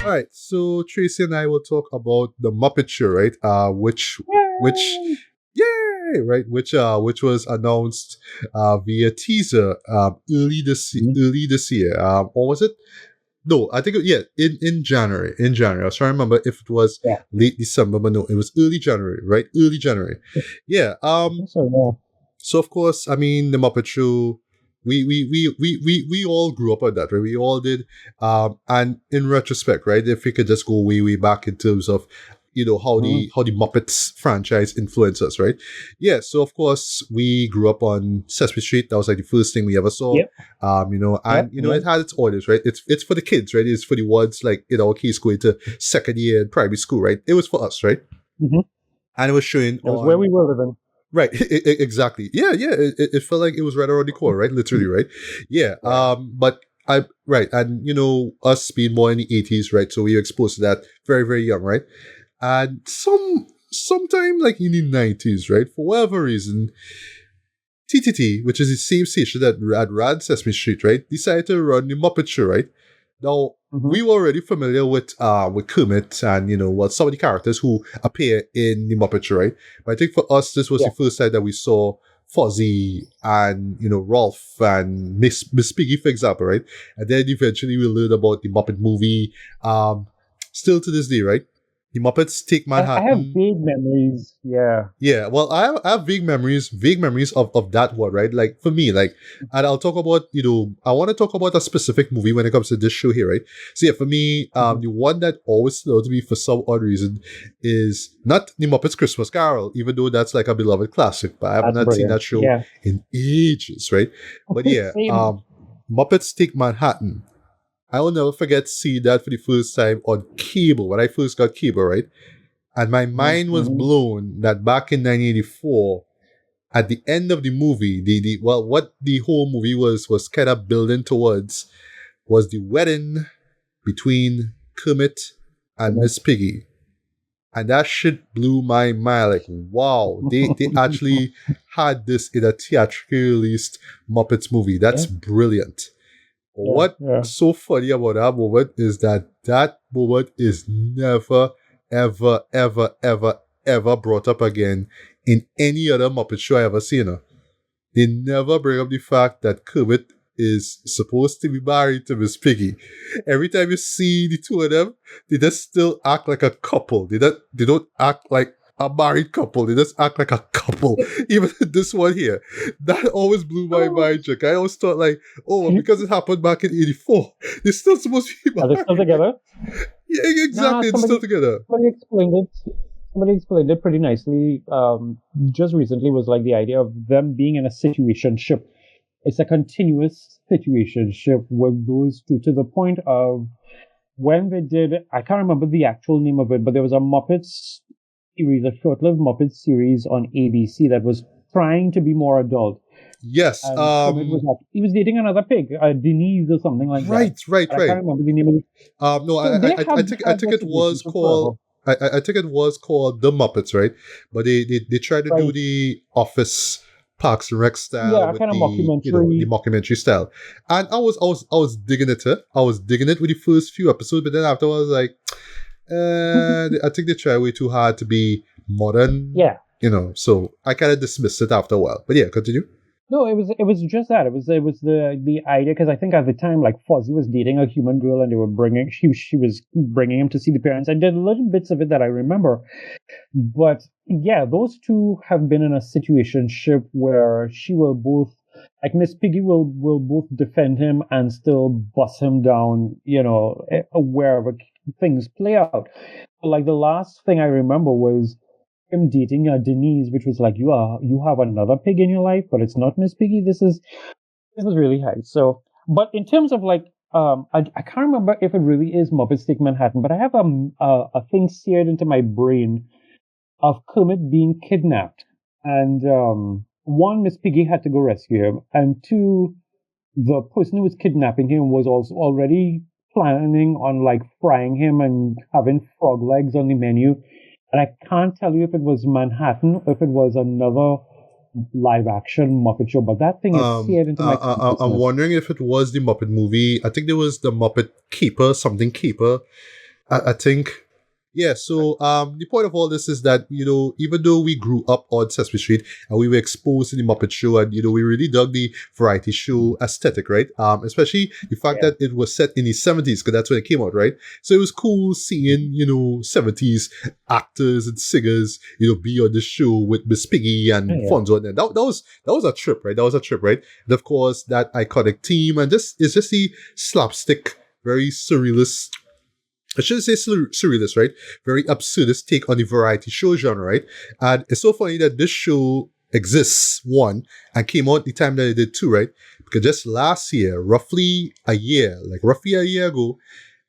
All right, so Tracy and I will talk about the Muppet Show, right? Which Yay! yay, right? Which was announced via teaser Mhm. early this year. Or was it? No, I think yeah, in January. In January, I was trying to remember if it was Yeah, late December, but no, it was early January, right? Early January. Yeah. I think so. Yeah. So of course, I mean the Muppet Show. We all grew up on that, right? We all did. And in retrospect, right, if we could just go way back in terms of how Mhm. the Muppets franchise influenced us, right? Yeah. So of course we grew up on Sesame Street. That was like the first thing we ever saw. Yep. And Yep. it Yep. had its audience, right? It's for the kids, right? It's for the ones like in our case going to second year in primary school, right? It was for us, right? Hmm. And it was showing It was where on. we were living. Right, exactly. Yeah, yeah. It felt like it was right around the corner, right? Literally, right? Yeah. Yeah. But I right, and us being more in the 80s, right? So we were exposed to that very, very young, right? And sometime like in the 90s, right? For whatever reason, TTT, which is the same station that had ran Sesame Street, right, decided to run the Muppet Show, right? Now Hmm. we were already familiar with Kermit and some of the characters who appear in the Muppet Show, right? But I think for us this was Yeah. the first time that we saw Fozzie and Rolf and Miss Piggy, for example, right? And then eventually we learned about the Muppet movie. Still to this day, right? The Muppets Take I have Manhattan. vague memories. Yeah. Yeah, well, I have vague memories of that one, right? Like for me, like, and I'll talk about, I want to talk about a specific movie when it comes to this show here, right? So yeah, for me, Hmm. the one that always stood out to me for some odd reason is not the Muppets Christmas Carol, even though that's like a beloved classic, but I have That's not seen brilliant. that show Yeah. in ages, right? But yeah, Same. Muppets Take Manhattan. I will never forget seeing that for the first time on cable when I first got cable, right? And my mind was Mm-hmm. blown that back in 1984, at the end of the movie, what the whole movie was kind of building towards was the wedding between Kermit and Miss Piggy. And that shit blew my mind. Like, wow, they actually had this in a theatrically released Muppets movie. That's Yeah. brilliant. Yeah. What Yeah. so funny about that moment is that moment is never, ever, ever, ever, ever brought up again in any other Muppet Show I ever seen. They never bring up the fact that Kermit is supposed to be married to Miss Piggy. Every time you see the two of them, they just still act like a couple. They don't act like a married couple. They just act like a couple. Even this one here. That always blew my mind, Jack. I always thought like, oh, well, because it happened back in 84, they're still supposed to be Are they still married. together? Yeah, Nah, exactly. They're still together. somebody explained it. Somebody explained it pretty nicely. Just recently was like the idea of them being in a situationship. It's a continuous situationship with those two to the point of when they did. I can't remember the actual name of it, but there was a Muppets series, a short-lived Muppets series on ABC that was trying to be more adult. Yes. And Kermit was like, he was dating another pig, Denise or something like that. Right. But I can't remember the name of it. No, So they have I had think that it was relationship forever. called. I think it was called The Muppets, right? But they tried to do Right. the Office Parks and Rec style Yeah, with kind of the mockumentary. mockumentary style, and I was digging it. I was digging it with the first few episodes, but then afterwards, like, I think they try way too hard to be modern, Yeah. So I kind of dismissed it after a while. But yeah, continue. No, it was just that. It was the idea because I think at the time like Fozzie was dating a human girl and they were bringing she was bringing him to see the parents. I did little bits of it that I remember, but yeah, those two have been in a situationship where she will both like Miss Piggy will both defend him and still bust him down, wherever things play out. But like the last thing I remember was him dating Denise, which was like you have another pig in your life, but it's not Miss Piggy. This is really high. So, but in terms of like I can't remember if it really is Muppets Take Manhattan, but I have a thing seared into my brain of Kermit being kidnapped, and one Miss Piggy had to go rescue him, and two the person who was kidnapping him was also already planning on like frying him and having frog legs on the menu. And I can't tell you if it was Manhattan or if it was another live action Muppet Show, but that thing is seared into my I'm consciousness. wondering if it was the Muppet movie. I think there was the Muppet Keeper, something Keeper. I think. Yeah, so the point of all this is that, even though we grew up on Sesame Street and we were exposed to the Muppet Show and, we really dug the variety show aesthetic, right? Especially the fact that it was set in the 70s, because that's when it came out, right? So it was cool seeing, 70s actors and singers, be on the show with Miss Piggy and Fonzo. And that was a trip, right? That was a trip, right? And of course, that iconic team, and it's just the slapstick, very surrealist, I shouldn't say surrealist, right? Very absurdist take on the variety show genre, right? And it's so funny that this show exists, one, and came out the time that it did two, right? Because just last year, roughly a year ago,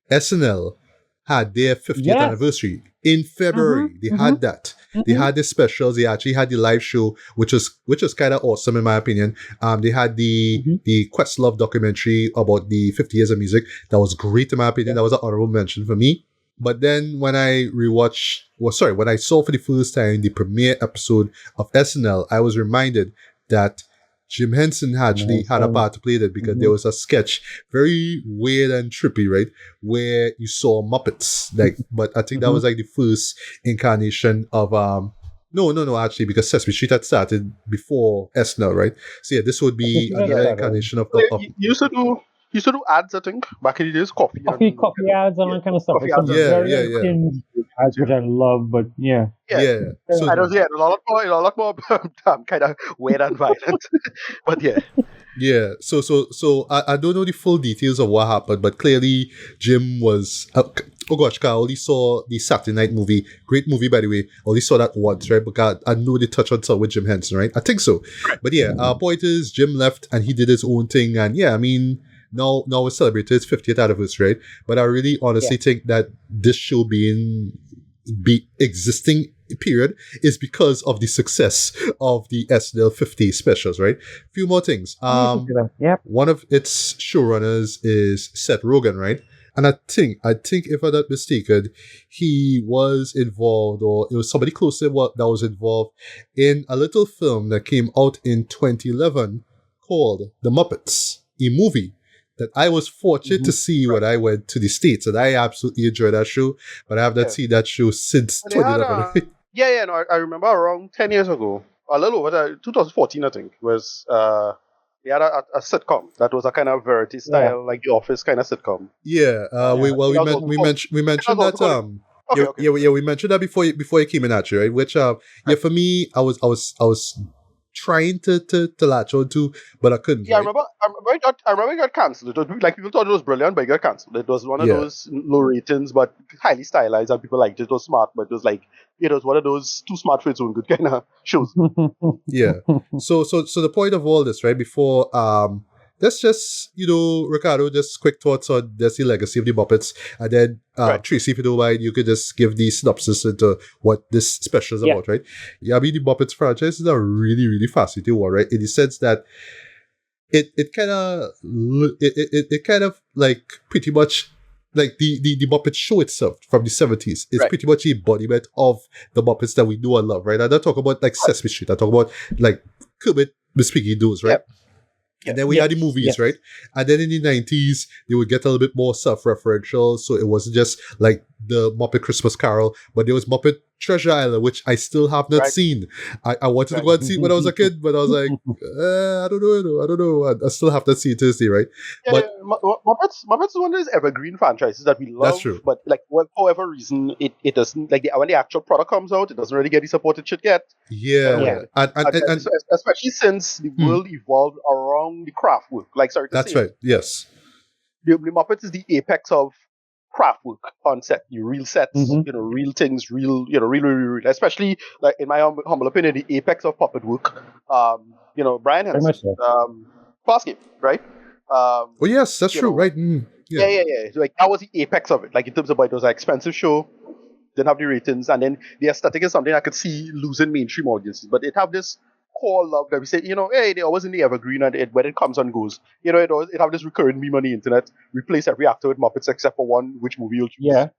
SNL had their 50th anniversary in February. They had that. They had the specials. They actually had the live show, which was kind of awesome in my opinion. They had the Questlove documentary about the 50 years of music. That was great in my opinion. That was an honorable mention for me. But then when I when I saw for the first time the premiere episode of SNL, I was reminded that Jim Henson actually had a part to play that, because there was a sketch, very weird and trippy, right, where you saw Muppets, but I think that was like the first incarnation of no, actually, because Sesame Street had started before SNL, right? So yeah, this would be another incarnation of you used to do ads, I think, back in the days, coffee ads and that kind of stuff. It's some very ads, which I love, but yeah. So I don't, a lot more kind of weird and violent, but yeah. Yeah, so I don't know the full details of what happened, but clearly Jim was. Oh gosh, I only saw the Saturday Night movie. Great movie, by the way. I only saw that once, right? Because I know they touched on some with Jim Henson, right? I think so. But yeah, point is, Jim left and he did his own thing, and yeah, I mean, now we celebrated its 50th anniversary, right? But I really honestly think that this show existing period is because of the success of the SNL 50 specials, right? Few more things. One of its showrunners is Seth Rogen, right? And I think if I'm not mistaken, he was involved, or it was somebody close to him that was involved in a little film that came out in 2011 called The Muppets, a movie that I was fortunate to see when I went to the States, and I absolutely enjoyed that show, but I have not seen that show since 2011. No, I remember around 10 years ago, a little over 2014, I think, was they had a sitcom that was a kind of variety style, like The Office kind of sitcom. We mentioned that. We mentioned that before you came in, actually, right? Which for me, I was trying to latch on to, but I couldn't. Yeah, right? I remember it got cancelled. It was, like, people thought it was brilliant, but it got cancelled. It was one of those low ratings, but highly stylized, and people liked it. It was smart, but it was like, it was one of those too smart for its own good kind of shows. Yeah. So the point of all this, right? Before let's just, Ricardo, just quick thoughts on the legacy of the Muppets, and then Tracy, if you don't mind, you could just give the synopsis into what this special is about, right? Yeah, I mean, the Muppets franchise is a really, really fascinating one, right? In the sense that it kind of like pretty much like the Muppet Show itself from the 70s is pretty much the embodiment of the Muppets that we know and love, right? I don't talk about like Sesame Street. I talk about like Kermit, Miss Piggy, those, right? And then we had the movies, right? And then in the 90s, they would get a little bit more self-referential. So it wasn't just like the Muppet Christmas Carol, but there was Muppet Treasure Island, which I still have not seen. I wanted to go and see it when I was a kid, but I was like, I don't know. I still have to see it to this day, right? Muppets is one of those evergreen franchises that we love. That's true. But like, for whatever reason, it doesn't, like, when the actual product comes out, it doesn't really get the support it should get. Yeah. And especially since the world evolved around the craft work. Like, that's right. Yes. The Muppets is the apex of craft work on set, real sets, real things, real, especially, like, in my humble opinion, the apex of puppet work. Brian Henson, Farscape, right? Yes, that's true, right? Yeah. Like, that was the apex of it. Like, in terms of, it was an expensive show, didn't have the ratings, and then the aesthetic is something I could see losing mainstream audiences, but it have this core love that we say, hey, they're always in the evergreen, and when it comes and goes, it have this recurring meme on the internet, replace every actor with Muppets except for one, which movie you'll choose. That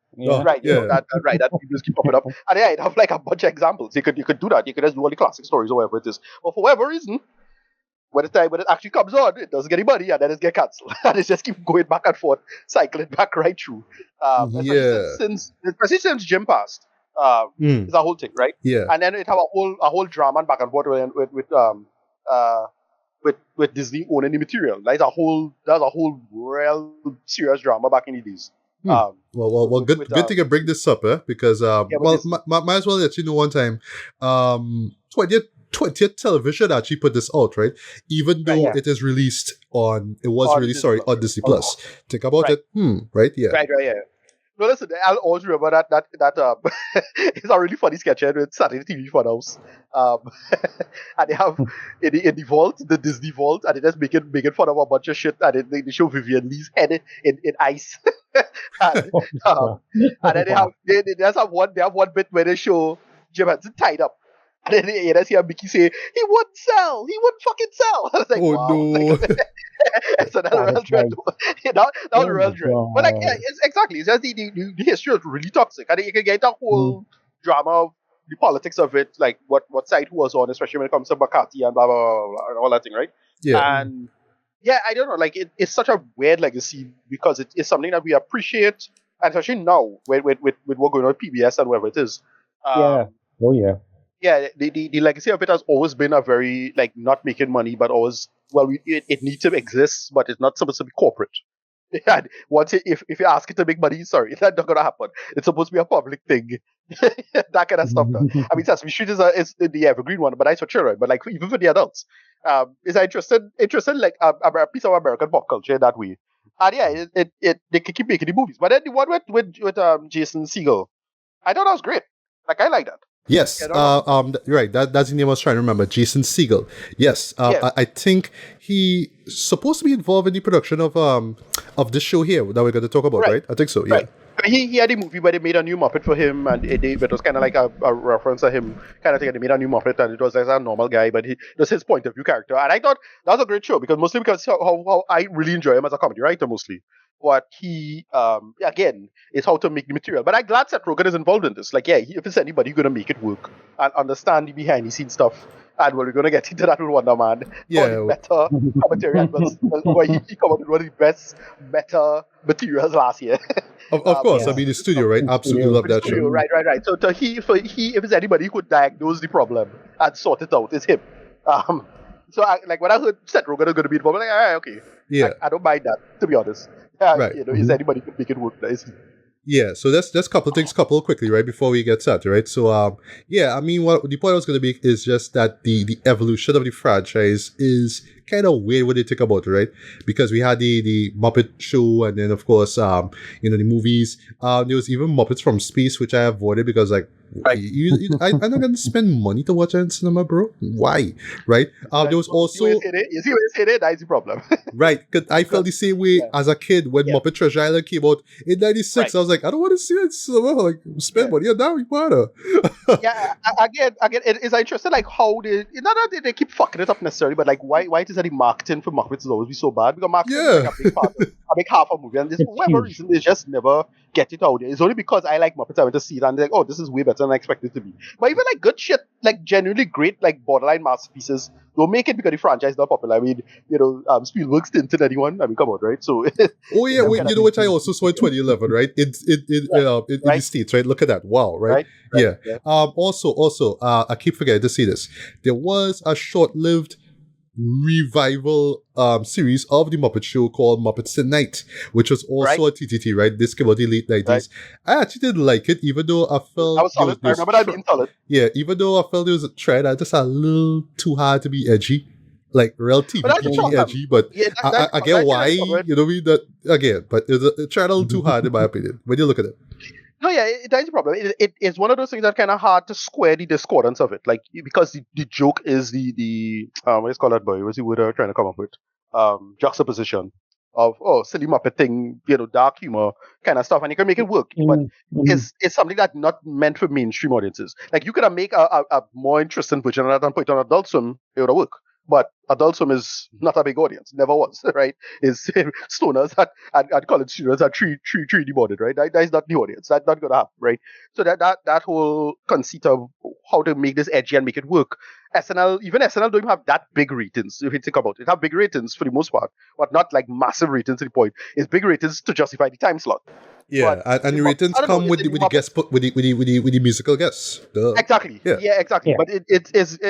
just keep popping up, and it have like a bunch of examples. You could do that. You could just do all the classic stories or whatever it is, but for whatever reason, By the time when it actually comes on, it doesn't get any money, and then it gets cancelled, and it just keep going back and forth, cycling back right through. Especially Yeah. since Jim passed, it's a whole thing, right? Yeah. And then it have a whole drama and back and forth with Disney owning the material. That's a whole real serious drama back in the days. Well, good thing you bring this up, because might as well let you know one time, 20th television actually put this out, right? Even though it is released on Disney Plus. Think about it. Right? Yeah. Right, yeah. No, listen, I'll always remember that it's a really funny sketch with Saturday TV Funhouse. And they have in the vault, the Disney vault, and they just making fun of a bunch of shit, and they show Vivian Lee's head in ice. and then they have one bit where they show Jim Henson tied up. And then you just hear Mickey say, he wouldn't fucking sell. I was like, wow. No. So that's a real dread. That was a real dread. But like, yeah, it's just the history is really toxic. And you can get that whole drama of the politics of it, like what side who was on, especially when it comes to McCarthy and blah, blah, blah, blah, and all that thing, right? Yeah. And yeah, I don't know, like it's such a weird legacy because it's something that we appreciate, and especially now with what's going on with PBS and whatever it is. Oh yeah. Yeah, the legacy of it has always been a very, like, not making money, but always, it needs to exist, but it's not supposed to be corporate. And once if you ask it to make money, sorry, that's not going to happen. It's supposed to be a public thing. That kind of stuff. I mean, Sesame Street is the evergreen one, but that's for children. But like even for the adults, is interested like a piece of American pop culture in that way. And yeah, they can keep making the movies. But then the one with Jason Segel, I thought that was great. Like I like that. Yes, right. That's the name I was trying to remember. Jason Segel. Yes, I think he supposed to be involved in the production of this show here that we're going to talk about, right? I think so. Yeah. Right. He had a movie where they made a new Muppet for him, and it was kind of like a reference to him, kind of thing. And they made a new Muppet, and it was like a normal guy, but it was his point of view character. And I thought that was a great show because how I really enjoy him as a comedy writer mostly. What he again is how to make the material. But I'm glad Seth Rogen is involved in this. Like, yeah, if it's anybody going to make it work and understand the behind the scenes stuff, and we're going to get into that with Wonder Man. Yeah, better commentary. He come up with one of the best meta materials last year. Of course, I mean the studio, right? Absolutely love that show. Right. So if it's anybody who could diagnose the problem and sort it out, it's him. So when I heard Seth Rogen is going to be involved, I'm like, all right, okay. Yeah. I don't mind that, to be honest. Right. Is anybody could make it work? Yeah, so that's a couple things quickly, right, before we get started, right? So, I mean, what the point I was going to make is just that the evolution of the franchise is kind of weird when you think about it, right? Because we had the Muppet Show, and then, of course, the movies. There was even Muppets from Space, which I avoided because, like, I'm not going to spend money to watch it in cinema, bro. Why? Right? There was also... You see what you say there? That's the problem. Right, because I felt the same way as a kid when Muppet Treasure Island came out in 96. Right. I was like, I don't want to see it in cinema. Like, spend money on that, you matter. Yeah, again, it's interesting, like, how not that they keep fucking it up necessarily, but, like, why it is that the marketing for Muppets is always be so bad? Because marketing is like a big part, a big half of a movie, and for whatever reason, they just never get it out there. It's only because I like Muppets, I went to see it, and they're like, oh, this is way better than I expected it to be. But even, like, good shit, like, genuinely great, like, borderline masterpieces, don't make it because the franchise is not popular. I mean, Spielberg stinted anyone. I mean, come on, right? So... Oh, yeah, wait, you know what I also saw in 2011, right? In the States, right? Look at that. Wow, right? Yeah. Also, I keep forgetting to see this. There was a short-lived revival series of the Muppet Show called Muppets Tonight, which was also a TTT, right? This came out in the late 90s. Right. I actually didn't like it, even though I felt... I was solid. I remember that being solid. Yeah, even though I felt it was a trend, I just a little too hard to be edgy. Like, real TV can be edgy, but I get why, you know what I mean? That, again, but it's a channel too hard, in my opinion, when you look at it. No, yeah, that's the problem. It's one of those things that kind of hard to square the discordance of it. Like, because the joke is the what is called that, boy? What's the word I'm trying to come up with? Juxtaposition of, silly Muppet thing, dark humor kind of stuff, and you can make it work. But it's something that's not meant for mainstream audiences. Like, you could make a more interesting version of that and put it on Adult Swim, it would have worked. But Adult Swim is not a big audience. Never was, right? It's stoners and college students are 3D boarded, right? That is not the audience. That's not going to happen, right? So that whole conceit of how to make this edgy and make it work, SNL, even SNL don't even have that big ratings, if you think about it. It have big ratings for the most part, but not like massive ratings to the point. It's big ratings to justify the time slot. Yeah, But and the ratings I don't know, come with the guest with the musical guests. Duh. exactly. Yeah. Yeah, exactly. Yeah. But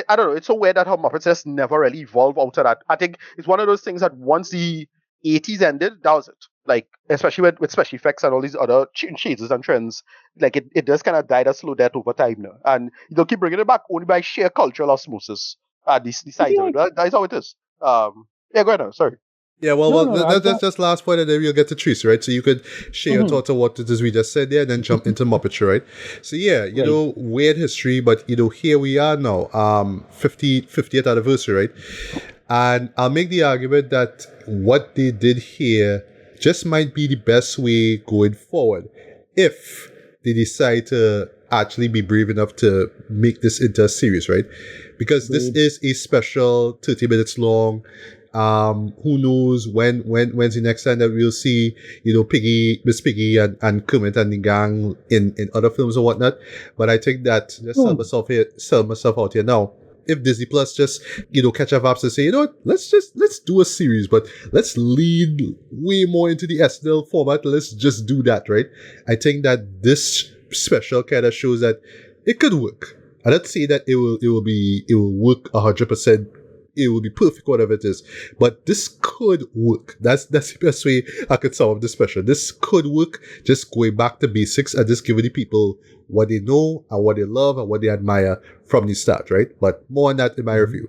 I don't know. It's so weird that how Muppets just never really evolved out of that. I think it's one of those things that once the 80s ended, that was it. Like, especially with special effects and all these other changes and trends, like it does kind of died a slow death over time now. And they'll keep bringing it back only by sheer cultural osmosis. The I size feel of it. like That is how it is. Yeah, go ahead now. Sorry. Yeah, well, no, no, no. that's just last point, and then we'll get to Tracy, right? So you could share your thoughts on what it is we just said there, and then jump into Muppet Show, right? So yeah, Right. weird history, but here we are now, 50th anniversary, right? And I'll make the argument that what they did here just might be the best way going forward, if they decide to actually be brave enough to make this into a series, right? Because this is a special 30 minutes long. Who knows when's the next time that we'll see, Miss Piggy and Kermit and the gang in other films or whatnot. But I think that just sell myself out here now. If Disney Plus just, catch up apps and say, what, let's do a series, but let's lead way more into the SNL format. Let's just do that, right? I think that this special kind of shows that it could work. I don't say that it will work 100%. It will be perfect, whatever it is. But this could work. That's the best way I could sum up the special. This could work, just going back to basics and just giving the people what they know and what they love and what they admire from the start, right? But more on that in my review.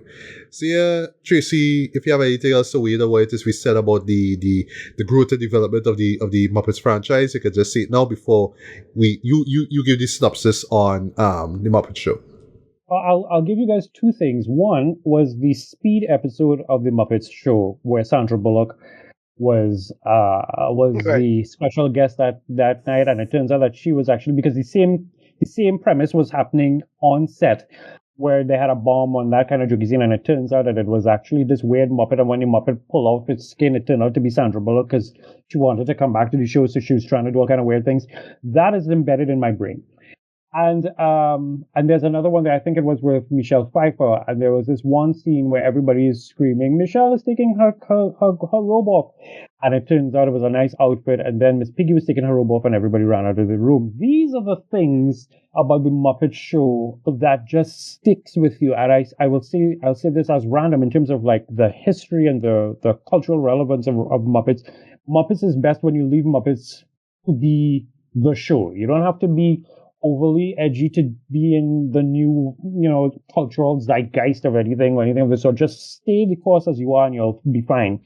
So yeah, Tracy, if you have anything else to weigh in on what it is we said about the growth and development of the Muppets franchise, you could just say it now before you give the synopsis on the Muppet Show. I'll give you guys two things. One was the speed episode of the Muppets Show where Sandra Bullock was Right. the special guest that night, and it turns out that she was actually, because the same premise was happening on set where they had a bomb on that kind of jokey scene, and it turns out that it was actually this weird Muppet, and when the Muppet pulled off its skin, it turned out to be Sandra Bullock because she wanted to come back to the show, so she was trying to do all kind of weird things. That is embedded in my brain. And there's another one that I think it was with Michelle Pfeiffer, and there was this one scene where everybody is screaming, "Michelle is taking her robe off," and it turns out it was a nice outfit, and then Miss Piggy was taking her robe off, and everybody ran out of the room. These are the things about the Muppet Show that just sticks with you, and I'll say this as random in terms of like the history and the cultural relevance of Muppets. Muppets is best when you leave Muppets to be the show. You don't have to be overly edgy to be in the new, cultural zeitgeist of anything or anything of the sort. Just stay the course as you are and you'll be fine.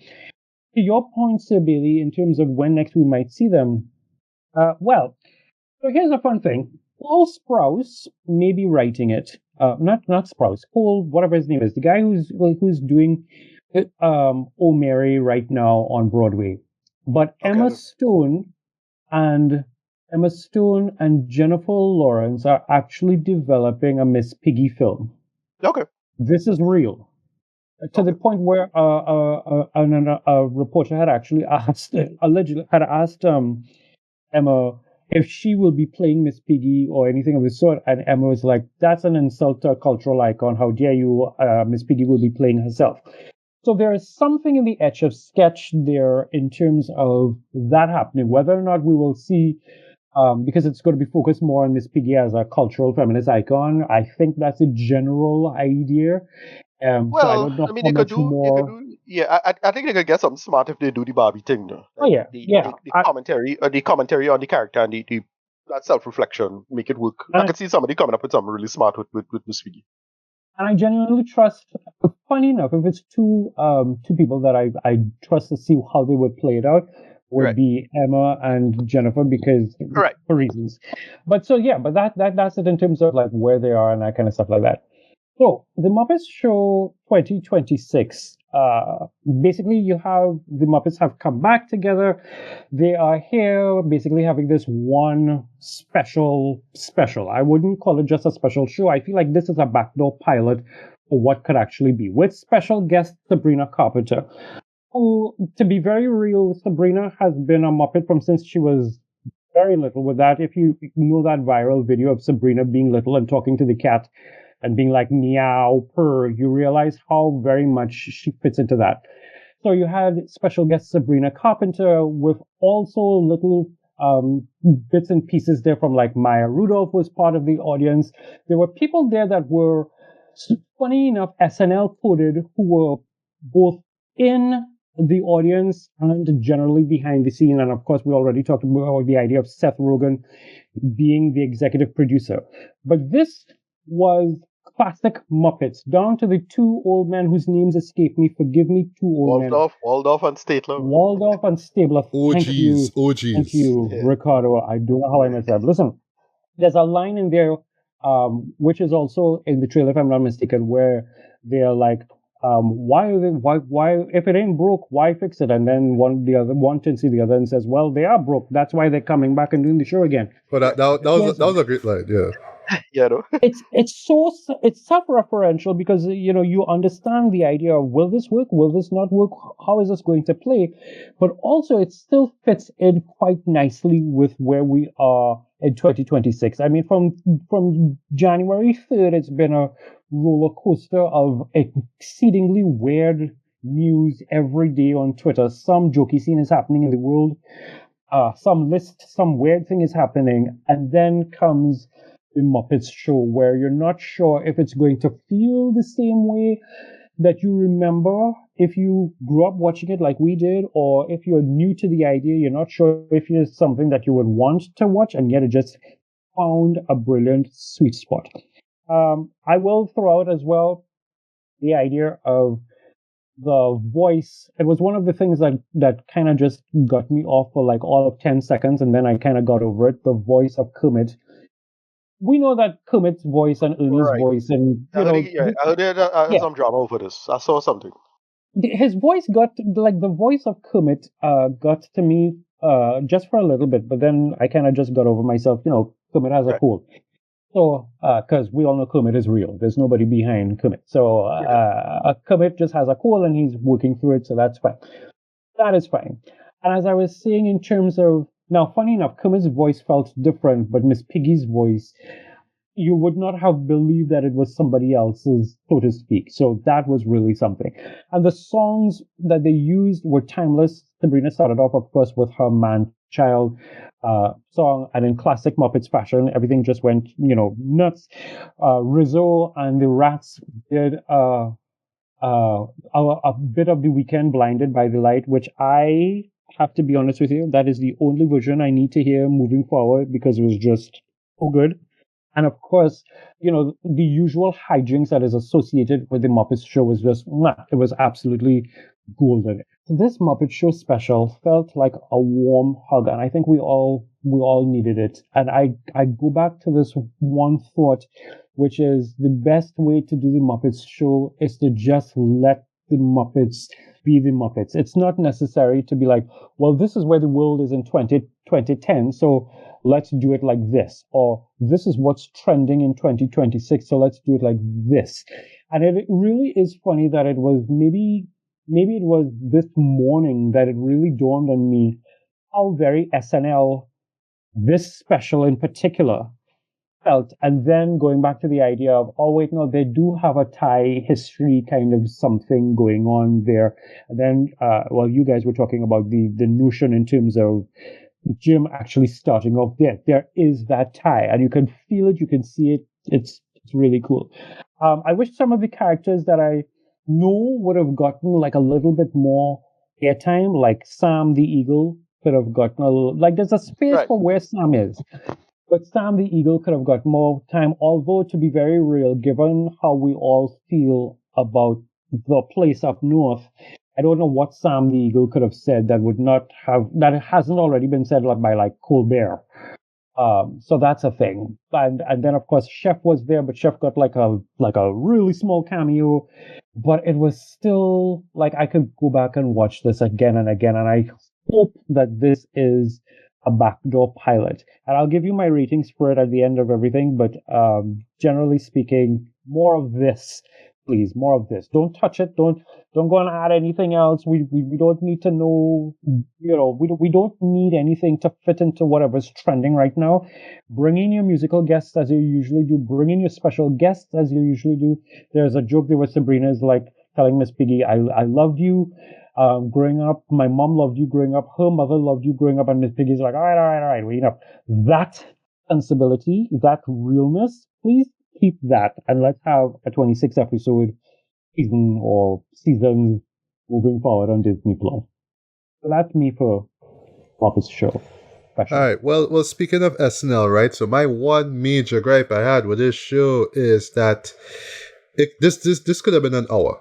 To your point, Sir Bailey, in terms of when next we might see them, so here's a fun thing. Paul Sprouse may be writing it. Not Sprouse. Paul, whatever his name is, the guy who's doing Oh Mary right now on Broadway. But Okay. Emma Stone and Jennifer Lawrence are actually developing a Miss Piggy film. Okay. This is real. To the point where a reporter had actually allegedly asked Emma if she will be playing Miss Piggy or anything of the sort, and Emma was like, "That's an insult to a cultural icon. How dare you? Miss Piggy will be playing herself." So there is something in the etch of sketch there in terms of that happening. Whether or not we will see, because it's going to be focused more on Miss Piggy as a cultural feminist icon, I think that's a general idea. So I Well, don't know I mean, how much more. yeah. I think they could get something smart if they do the Barbie thing, though. Oh yeah, yeah. The commentary on the character and the that self reflection make it work. I could see somebody coming up with something really smart with Miss Piggy. And I genuinely trust. Funny enough, if it's two people that I trust to see how they would play it out, would be Emma and Jennifer, because for reasons. But that's it in terms of like where they are and that kind of stuff like that. So the Muppets Show 2026. Basically, you have the Muppets have come back together. They are here, basically having this one special. I wouldn't call it just a special show. I feel like this is a backdoor pilot for what could actually be, with special guest Sabrina Carpenter. Who, to be very real, Sabrina has been a Muppet from since she was very little. With that, if you know that viral video of Sabrina being little and talking to the cat, and being like meow, purr, you realize how very much she fits into that. So you had special guest Sabrina Carpenter with also little bits and pieces there from like Maya Rudolph was part of the audience. There were people there that were, funny enough, SNL coded, who were both in the audience and generally behind the scene. And of course, we already talked about the idea of Seth Rogen being the executive producer. But this was classic Muppets, down to the two old men whose names escape me. Forgive me, two old men. Waldorf and Statler. Waldorf and Stabler. Thank you. OGs. Thank you, Yeah. Ricardo. I don't know how I messed up. Listen, there's a line in there, which is also in the trailer, if I'm not mistaken, where they're like, why, if it ain't broke, why fix it? And then one can see the other and says, well, they are broke. That's why they're coming back and doing the show again. But that was a great line, yeah. Yeah, no? It's self-referential because you understand the idea of, will this work, will this not work, how is this going to play, but also it still fits in quite nicely with where we are in 2026. I mean, from January 3rd, it's been a roller coaster of exceedingly weird news every day on Twitter. Some jokey scene is happening in the world, some weird thing is happening, and then comes the Muppets Show, where you're not sure if it's going to feel the same way that you remember if you grew up watching it like we did, or if you're new to the idea, you're not sure if it's something that you would want to watch, and yet it just found a brilliant sweet spot. I will throw out as well the idea of the voice. It was one of the things that kind of just got me off for like all of 10 seconds, and then I kind of got over it. The voice of Kermit. We know that Kermit's voice and Ernie's Right. voice, and I heard there some drama over this. I saw something. his voice got, like, the voice of Kermit got to me just for a little bit, but then I kind of just got over myself. Kermit has a cold. So, because we all know Kermit is real. There's nobody behind Kermit. So, Kermit just has a cold and he's working through it, so that's fine. That is fine. And as I was saying, in terms of, now, funny enough, Kermit's voice felt different, but Miss Piggy's voice, you would not have believed that it was somebody else's, so to speak. So that was really something. And the songs that they used were timeless. Sabrina started off, of course, with her Man-Child song, and in classic Muppets fashion, everything just went, nuts. Rizzo and the Rats did a bit of The Weekend, Blinded by the Light, which I have to be honest with you, that is the only version I need to hear moving forward because it was just so good. And of course, the usual hijinks that is associated with the Muppet Show was just, it was absolutely golden. This Muppet Show special felt like a warm hug, and I think we all needed it. And I go back to this one thought, which is the best way to do the Muppets Show is to just let the Muppets be the Muppets. It's not necessary to be like, well, this is where the world is in 2010, so let's do it like this. Or this is what's trending in 2026, so let's do it like this. And it really is funny that it was maybe it was this morning that it really dawned on me how very SNL, this special in particular, felt. And then going back to the idea of, oh wait, no, they do have a Thai history kind of something going on there. And then, you guys were talking about the notion in terms of Jim actually starting off there. There is that tie, and you can feel it, you can see it. It's really cool. I wish some of the characters that I know would have gotten like a little bit more airtime, like Sam the Eagle could have gotten a little, like there's a space for where Sam is. But Sam the Eagle could have got more time, although to be very real, given how we all feel about the place up north, I don't know what Sam the Eagle could have said that hasn't already been said by like Colbert. So that's a thing. And then of course Chef was there, but Chef got like a really small cameo. But it was still like I could go back and watch this again and again, and I hope that this is a backdoor pilot. And I'll give you my ratings for it at the end of everything, but generally speaking, more of this Please, more of this. Don't touch it. Don't go and add anything else. We don't need to know. We don't need anything to fit into whatever's trending right now. Bring in your musical guests as you usually do. Bring in your special guests as you usually do. There's a joke there where Sabrina is like telling Miss Piggy, "I loved you growing up. My mom loved you growing up. Her mother loved you growing up." And Miss Piggy's like, all right. Well, that sensibility, that realness, please keep that, and let's have a 26 episode season or seasons moving forward on Disney Plus. So that's me for Muppet Show. All right. Well. Speaking of SNL, right? So my one major gripe I had with this show is that this could have been an hour.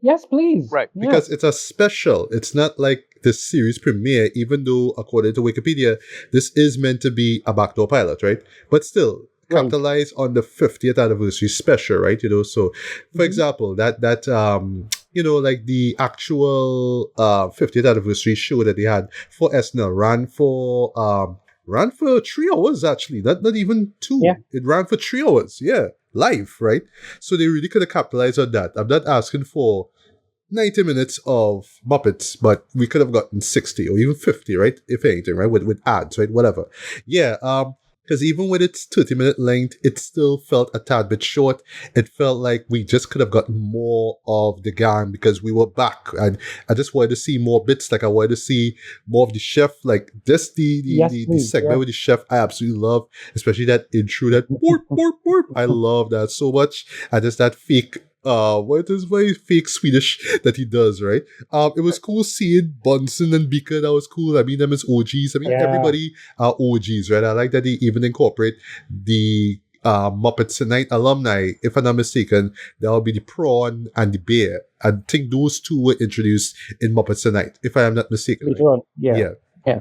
Yes, please. Right. Because it's a special. It's not like the series premiere, even though, according to Wikipedia, this is meant to be a backdoor pilot, right? But still, capitalize on the 50th anniversary special, right? So, for example, that like the actual 50th anniversary show that they had for SNL ran for 3 hours, actually. Not even 2. Yeah. It ran for 3 hours. Yeah. Live, right? So they really could have capitalized on that. I'm not asking for 90 minutes of Muppets, but we could have gotten 60 or even 50, right? If anything, right? With ads, right? Whatever. Yeah, because even with its 30-minute length, it still felt a tad bit short. It felt like we just could have gotten more of the gang because we were back. And I just wanted to see more bits. Like I wanted to see more of the chef. Like this, the segment with the chef, I absolutely love. Especially that intro, that borp, borp, borp. I love that so much. And just that fake what is very fake Swedish that he does, right? It was cool seeing Bunsen and Beaker. That was cool. I mean, them as OGs. I mean, everybody are OGs, right? I like that they even incorporate the Muppets Tonight alumni. If I'm not mistaken, that will be the prawn and the bear. I think those two were introduced in Muppets Tonight, if I am not mistaken. Right? Yeah.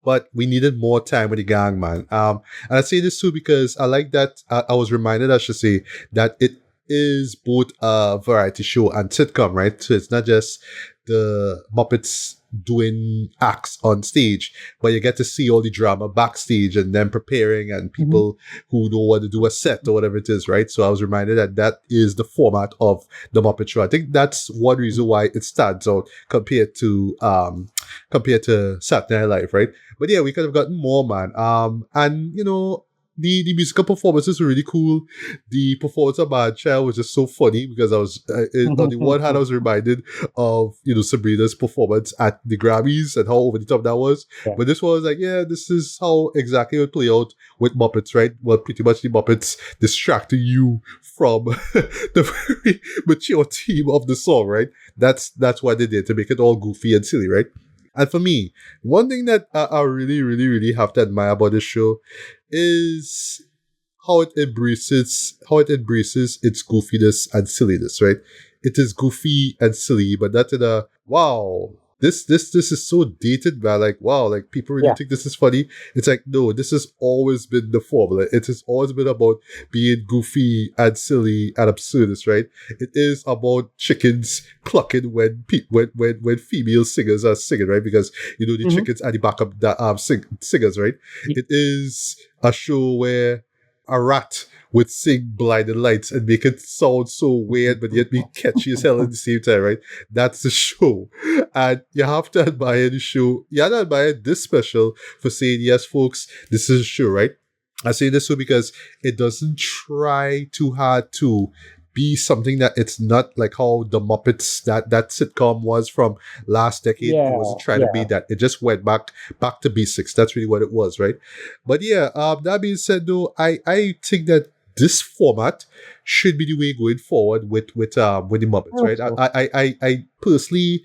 But we needed more time with the gang, man. And I say this too because I like that I was reminded, I should say, that it is both a variety show and sitcom, right? So it's not just the Muppets doing acts on stage, but you get to see all the drama backstage and them preparing and people who don't want to do a set or whatever it is, right? So I was reminded that is the format of the Muppet Show. I think that's one reason why it stands out compared to Saturday Night Live, right? But yeah, we could have gotten more, man. And the musical performances were really cool. The performance of Bad Child was just so funny because I was on the one hand I was reminded of Sabrina's performance at the Grammys and how over the top that was. Yeah. But this one was like, yeah, this is how exactly it would play out with Muppets, right? Well, pretty much the Muppets distracting you from the very mature theme of the song, right? That's what they did to make it all goofy and silly, right? And for me, one thing that I really, really, really have to admire about this show is how it embraces its goofiness and silliness, right? It is goofy and silly, but not in a wow. This is so dated, man. Like, wow, like people really think this is funny. It's like, no, this has always been the formula. It has always been about being goofy and silly and absurdist, right? It is about chickens clucking when female singers are singing, right? Because the chickens are the backup singers, right? It is a show where a rat would sing Blinding Lights and make it sound so weird but yet be catchy as hell at the same time, right? That's the show. And you have to admire the show. You have to admire this special for saying, yes, folks, this is a show, right? I say this so because it doesn't try too hard to be something that it's not like how the Muppets, that sitcom was from last decade. It wasn't trying to be that. It just went back to basics. That's really what it was, right? But yeah, that being said though, I think that this format should be the way going forward with the Muppets, right? So. I personally,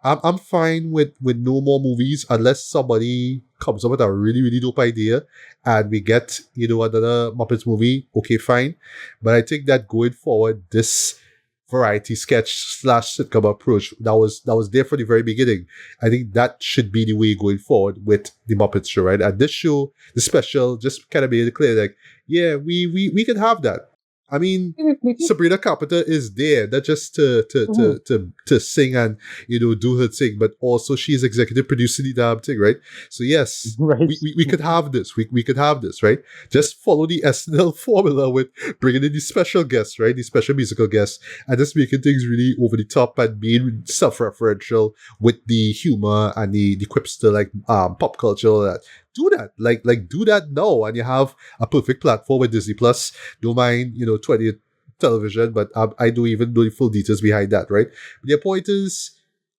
I'm fine with no more movies unless somebody comes up with a really, really dope idea and we get, another Muppets movie. Okay, fine. But I think that going forward, this variety sketch / sitcom approach that was there from the very beginning, I think that should be the way going forward with the Muppets show, right? And this show, the special, just kind of made it clear, like, yeah, we can have that. I mean, Sabrina Carpenter is there, not just to sing and do her thing, but also she's executive producing the damn thing, right? So yes, Right. we could have this. We could have this, right? Just follow the SNL formula with bringing in these special guests, right? These special musical guests, and just making things really over the top and being self-referential with the humor and the quips to like pop culture. All that. Do that, like do that now, and you have a perfect platform with Disney Plus. Don't mind 20th television, but I do even know the full details behind that, right? But the point is,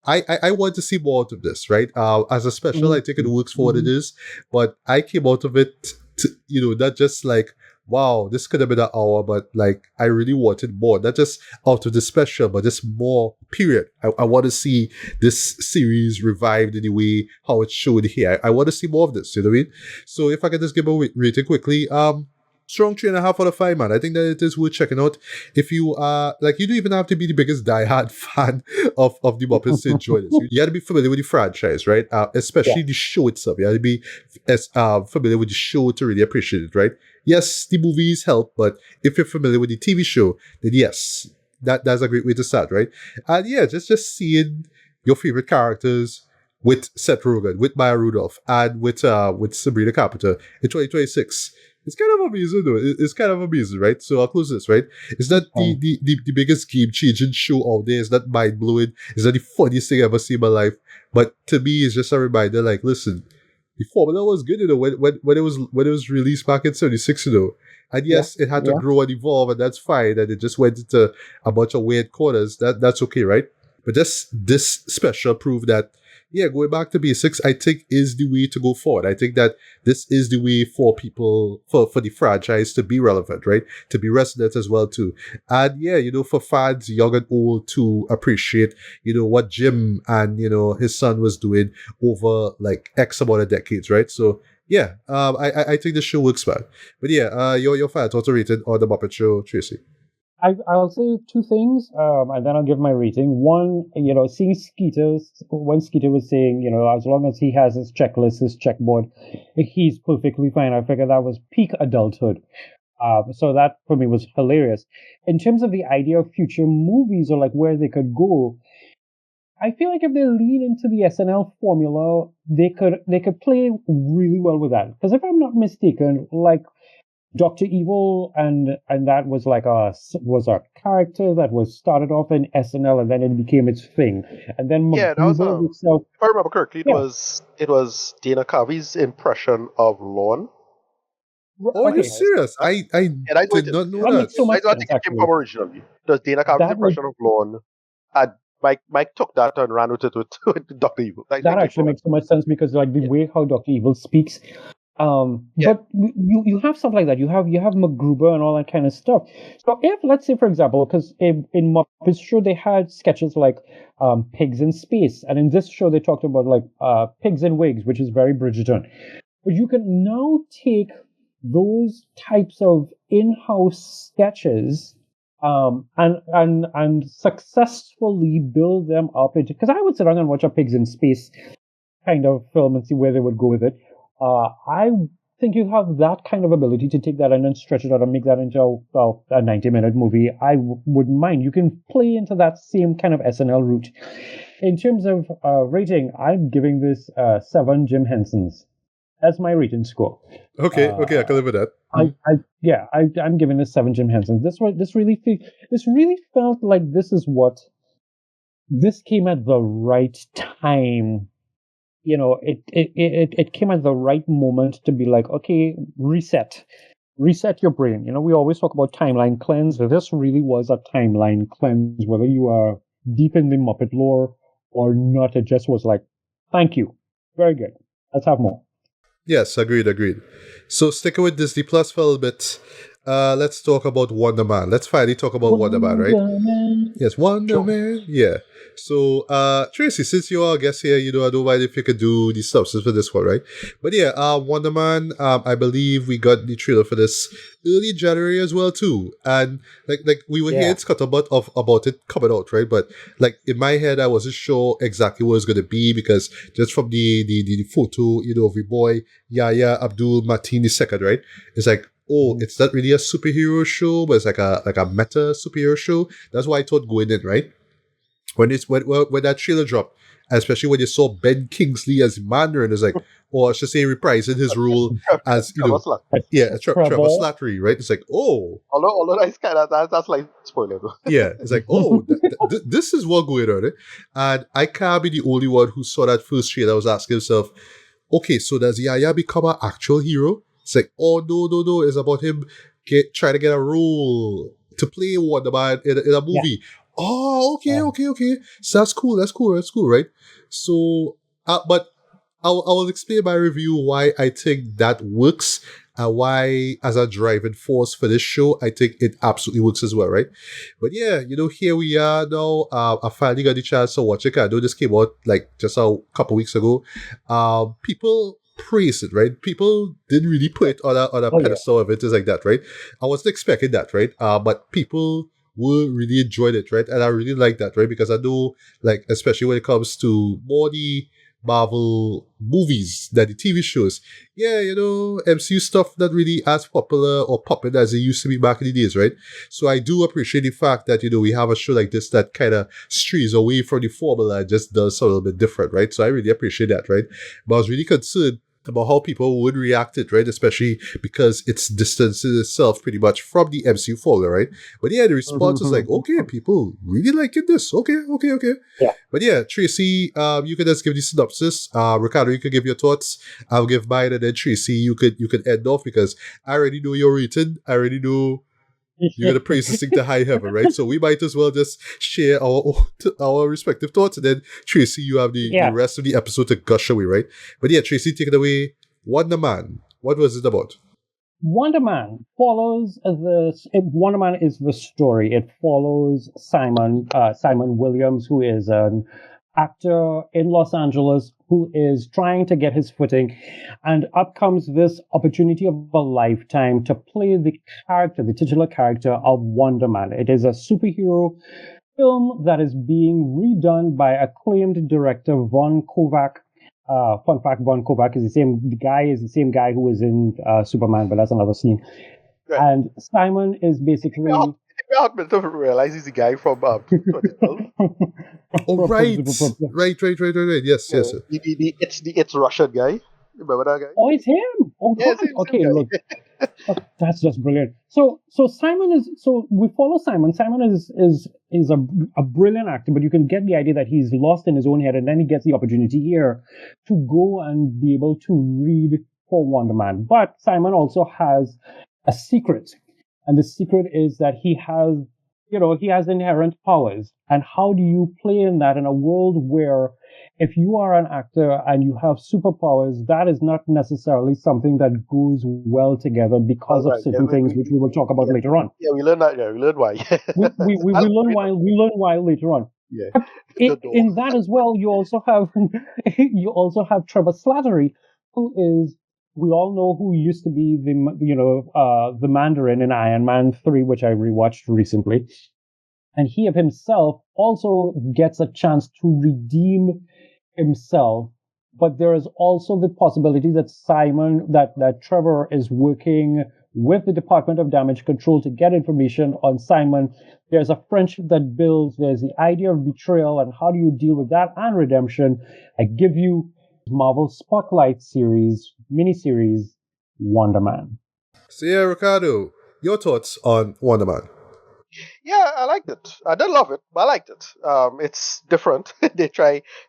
I want to see more out of this, right? As a special, I think it works for what it is, but I came out of it, not just like, wow, this could have been an hour, but like I really wanted more, not just out of the special, but just more. Period. I want to see this series revived in the way how it's showed here. I want to see more of this. You know what I mean? So if I can just give a rating quickly, strong 3.5 out of 5, man. I think that it is worth checking out. If you are you don't even have to be the biggest diehard fan of the Muppets to enjoy this. You got to be familiar with the franchise, right? Especially the show itself. You got to be familiar with the show to really appreciate it, right? Yes, the movies help, but if you're familiar with the TV show, then yes, that's a great way to start, right? And yeah, just seeing your favorite characters with Seth Rogen, with Maya Rudolph, and with Sabrina Carpenter in 2026. It's kind of amazing, though. It's kind of amazing, right? So I'll close this, right? It's not the biggest game-changing show out there. It's not mind-blowing. It's not the funniest thing I've ever seen in my life. But to me, it's just a reminder, like, listen, the formula was good, when it was released back in 76, And yes, it had to grow and evolve, and that's fine. And it just went into a bunch of weird corners. That's okay, right? But just this special proved that, going back to basics, I think is the way to go forward. I think that this is the way for people, for the franchise to be relevant, right? To be resonant as well, too. And for fans, young and old, to appreciate, what Jim and, his son was doing over like X amount of decades, right? So, I think the show works well. But your fan thoughts rated on the Muppet Show, Tracy. I'll say two things, and then I'll give my rating. One, seeing when Skeeter was saying, as long as he has his checklist, his checkboard, he's perfectly fine. I figured that was peak adulthood. So that for me was hilarious. In terms of the idea of future movies or like where they could go, I feel like if they lean into the SNL formula, they could play really well with that. Because if I'm not mistaken, like Dr. Evil and that was like was a character that was started off in SNL and then it became its thing. And then that was itself, if I remember correctly, it was Dana Carvey's impression of Lorne. Oh, okay. You're serious? I did not know that. I don't think it came from originally. It was Dana Carvey's impression of Lorne. And Mike took that and ran with it with Dr. Evil. That actually makes so much sense because like the way how Dr. Evil speaks. But you have stuff like that. You have MacGruber and all that kind of stuff. So if, let's say, for example, because in Muppet Show they had sketches like pigs in space, and in this show they talked about like pigs in wigs, which is very Bridgerton. But you can now take those types of in-house sketches and successfully build them up into, because I would sit down and watch a pigs in space kind of film and see where they would go with it. I think you have that kind of ability to take that and then stretch it out and make that into a 90-minute movie. I wouldn't mind. You can play into that same kind of SNL route. In terms of rating, I'm giving this 7 Jim Hensons. That's my rating score. Okay, I can live with that. I'm giving this 7 Jim Hensons. This really felt like this came at the right time. It came at the right moment to be like, okay, reset your brain. We always talk about timeline cleanse. This really was a timeline cleanse, whether you are deep in the Muppet lore or not. It just was like, thank you. Very good. Let's have more. Yes, agreed. So sticking with Disney Plus for a little bit, let's talk about Wonder Man. Let's finally talk about Wonder Man, right? Yes, Wonder Man. Yeah. So, Tracy, since you are a guest here, I don't mind if you could do the substance for this one, right? But Wonder Man, I believe we got the trailer for this early January as well, too. And, like we were hearing scuttlebutt about it coming out, right? But, like, in my head, I wasn't sure exactly what it was going to be because just from the photo, of your boy, Yahya Abdul-Mateen II, right? It's like, oh, it's not really a superhero show, but it's like a meta superhero show. That's why I thought going in, right? When that trailer dropped, especially when you saw Ben Kingsley as Mandarin, it's like, or I should say reprising his role as, you know, Trevor Slattery, right? It's like, oh. Although that's kind of, that's like spoiler though. Yeah, it's like, oh, this is what going on, right? And I can't be the only one who saw that first trailer. I was asking himself, okay, so does Yaya become an actual hero? It's like, oh, no, it's about him trying to get a role to play Wonder Man in a movie. Yeah. Oh, okay. So that's cool, right? So, but I will explain my review why I think that works and why, as a driving force for this show, I think it absolutely works as well, right? But yeah, you know, here we are now. I finally got the chance to watch it. I know this came out like just a couple weeks ago. People praise it, right? People didn't really put it on a pedestal of it, things like that, right? I wasn't expecting that, right? But people will really enjoyed it, right? And I really like that, right? Because I know, like, especially when it comes to more the Marvel movies than the TV shows, yeah, you know, MCU stuff not really as popular or popping as it used to be back in the days, right? So I do appreciate the fact that, you know, we have a show like this that kind of strays away from the formula and just does something a little bit different, right? So I really appreciate that, right? But I was really concerned about how people would react it, right? Especially because it's distancing itself pretty much from the MCU formula, right? But yeah, the response is like, okay, people really liking this. Okay. Yeah. But yeah, Tracy, you can just give the synopsis. Ricardo, you can give your thoughts. I'll give mine, and then Tracy, you could end off because I already know your rating. I already know you're gonna praise this thing to high heaven, right? So we might as well just share our respective thoughts, and then Tracy, you have the rest of the episode to gush away, right? But yeah, Tracy, take it away. Wonder Man. What was it about? Wonder Man follows Wonder Man is the story. It follows Simon Williams, who is an actor in Los Angeles who is trying to get his footing, and up comes this opportunity of a lifetime to play the titular character of Wonder Man. It is a superhero film that is being redone by acclaimed director Von Kovac. Fun fact: Von Kovac is the same guy who was in Superman, but that's another scene. Right. And Simon is basically. I don't realize he's the guy from 2012. Oh, right. Yes. It's Russian guy. Remember that guy? Oh, it's him. Oh, yeah, okay. Look, that's just brilliant. So we follow Simon. Simon is a brilliant actor, but you can get the idea that he's lost in his own head, and then he gets the opportunity here to go and be able to read for Wonder Man. But Simon also has a secret. And the secret is that he has inherent powers. And how do you play in that in a world where if you are an actor and you have superpowers, that is not necessarily something that goes well together because of certain things which we will talk about later on. Yeah, we learn that. Yeah, we learn why. we learn why later on. Yeah. In that as well, you also have Trevor Slattery, who is. We all know who used to be the Mandarin in Iron Man 3, which I rewatched recently. And he of himself also gets a chance to redeem himself. But there is also the possibility that that Trevor is working with the Department of Damage Control to get information on Simon. There's a friendship that builds. There's the idea of betrayal and how do you deal with that and redemption. I give you Marvel Spotlight series, miniseries, Wonder Man. So yeah, Ricardo, your thoughts on Wonder Man? Yeah, I liked it. I didn't love it, but I liked it. It's different. They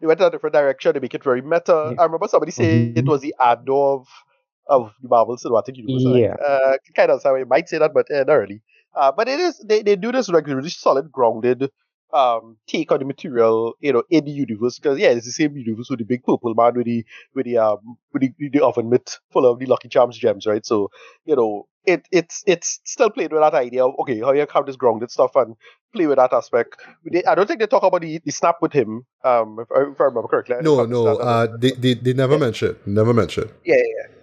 went in a different direction. They make it very meta. Yeah. I remember somebody saying it was the Andor of the Marvel Cinematic Universe. Yeah. Kind of how you might say that, but not really. But it is. They do this like really solid, grounded take on the material, in the universe, because it's the same universe with the big purple man with the oven mitt full of the Lucky Charms gems, right? So it's still playing with that idea of okay, how you have this grounded stuff and play with that aspect. I don't think they talk about the snap with him, if I remember correctly. No, they never mentioned. Yeah.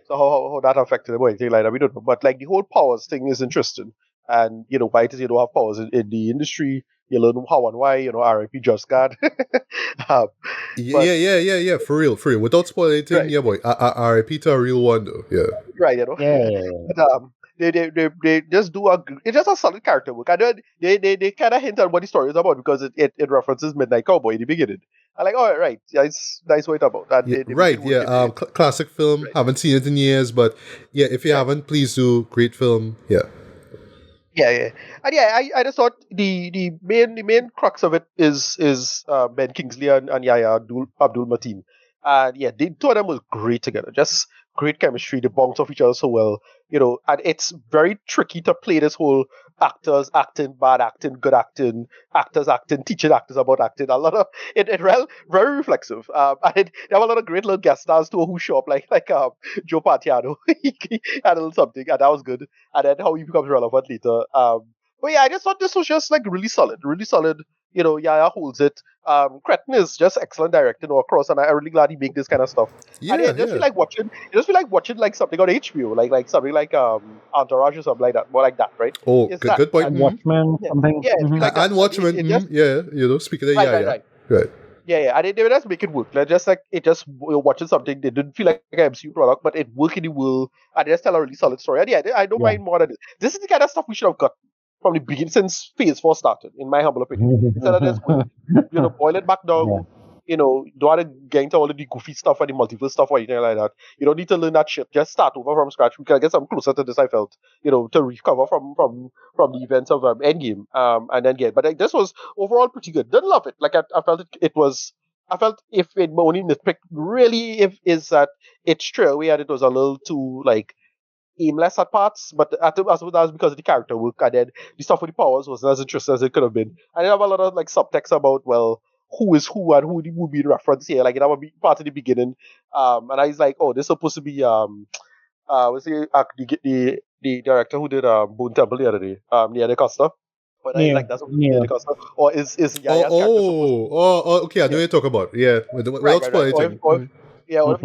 So how that affected him or anything like that, we don't know. But like the whole powers thing is interesting, and why it is you don't have powers in the industry. You learn how and why, R.I.P. Just God. Yeah, for real. Without spoiling anything, right. Yeah, boy, R.I.P. to a real one, though, yeah. Right, Yeah. But, they just do it's just a solid character work. I know they kind of hint at what the story is about because it references Midnight Cowboy in the beginning. I'm like, oh right, yeah, it's nice what it's about, and Yeah, they make it right, work yeah. in the Classic film. right. Haven't seen it in years, but yeah, if you Yeah. haven't, please do. Great film. Yeah. Yeah, yeah, and yeah, I just thought the main crux of it is Ben Kingsley and Yahya Abdul Mateen, and yeah, the two of them was great together, just great chemistry. They bounce off each other so well, and it's very tricky to play this whole actors acting, bad acting, good acting, actors acting, teaching actors about acting. A lot of very reflexive, and they have a lot of great little guest stars too who show up like Joe Patiano, he had a little something, and that was good, and then how he becomes relevant later. But yeah, I just thought this was just like really solid, really solid. Yaya holds it. Cretin is just excellent directing all across, and I'm really glad he make this kind of stuff. And yeah, Yeah, I just feel yeah. like watching, it just feel like watching like something on HBO, like something like Entourage or something like that, more like that, right? Oh, Is good, that? good point. And Watchmen, Yeah, something. yeah, it feel like that, And and Watchmen. it just Yeah, speaking of right, yeah, right, yeah. right. Right. Yeah, yeah, and they just make it work. Like just like it just watching something, they didn't feel like an MCU product, but it worked in the world, and they just tell a really solid story. And yeah, I don't Yeah. mind more than this. This is the kind of stuff we should have got from the beginning, since Phase 4 started, in my humble opinion. Instead of just boil it back Yeah. down. Don't want to get into all of the goofy stuff and the multiple stuff or anything like that. You don't need to learn that shit. Just start over from scratch. We can get some closer to this. I felt, to recover from the events of Endgame, and then get. But like, this was overall pretty good. Didn't love it. Like I felt it was. I felt if it my only nitpick really if is that it's true away and it was a little too like aimless at parts, but I think that was because of the character work, and then the stuff with the powers wasn't as interesting as it could have been. And they have a lot of like subtext about who is who and who being referenced here. Like that would be part of the beginning. And I was like, oh, this is supposed to be what's the director who did Boone Temple the other day, Nia DaCosta. But I was Yeah. like, that's supposed to be Nia Yeah. DaCosta, or is Oh, Yaya's character supposed to be? okay. I know Yeah, what you're talking about. Yeah, right, without right, right. spoiling Or if, anything. or if yeah, or if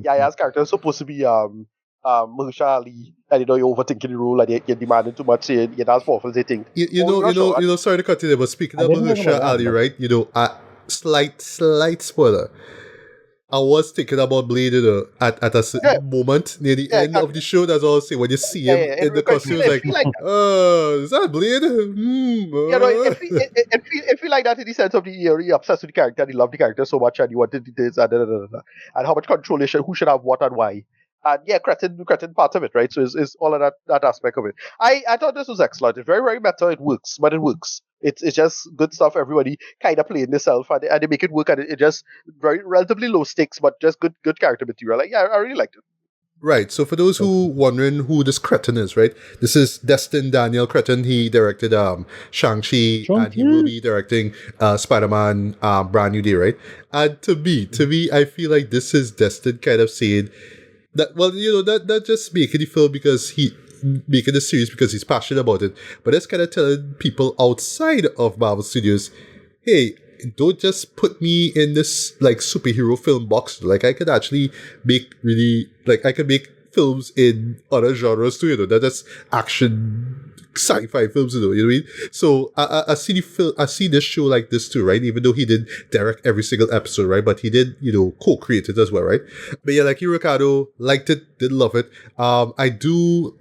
Yaya's character is supposed to be Mahershala Ali, and you're overthinking the role and you're demanding too much, and you're not as powerful as they think. Or we're not sure. Sorry to cut you there, but speaking I of didn't think Mahershala about that, Ali, but right? Slight spoiler. I was thinking about Blade, at a Yeah, certain moment near the yeah, end of exactly. the show. That's all I'll say. When you see Yeah, him yeah. in the costume, it's It like, feel like that. oh, is that Blade? Hmm. It feel like that in the sense of you're obsessed with the character, and you love the character so much, and you wanted this and and how much control who should have what and why. And yeah, cretin part of it, right? So it's all of that aspect of it. I thought this was excellent. It's very, very meta. It works, but it works. It's just good stuff. Everybody kind of playing themselves, and they make it work. And it just very relatively low stakes, but just good character material. Like yeah, I really liked it. Right. So for those who wondering who this Cretin is, right? This is Destin Daniel Cretin. He directed Shang-Chi, and he will Shang-Chi. be directing Spider-Man Brand New Day, right? And to me, I feel like this is Destin kind of saying that, well, that just making the film because he making the series because he's passionate about it, but it's kind of telling people outside of Marvel Studios, hey, don't just put me in this like superhero film box. Like I could actually make I could make films in other genres too. Not just action sci-fi films. You know what I mean? So I see the film. I see this show like this too, right? Even though he did direct every single episode, right? But he did co-create it as well, right? But yeah, like you, Ricardo, liked it, did love it. I do.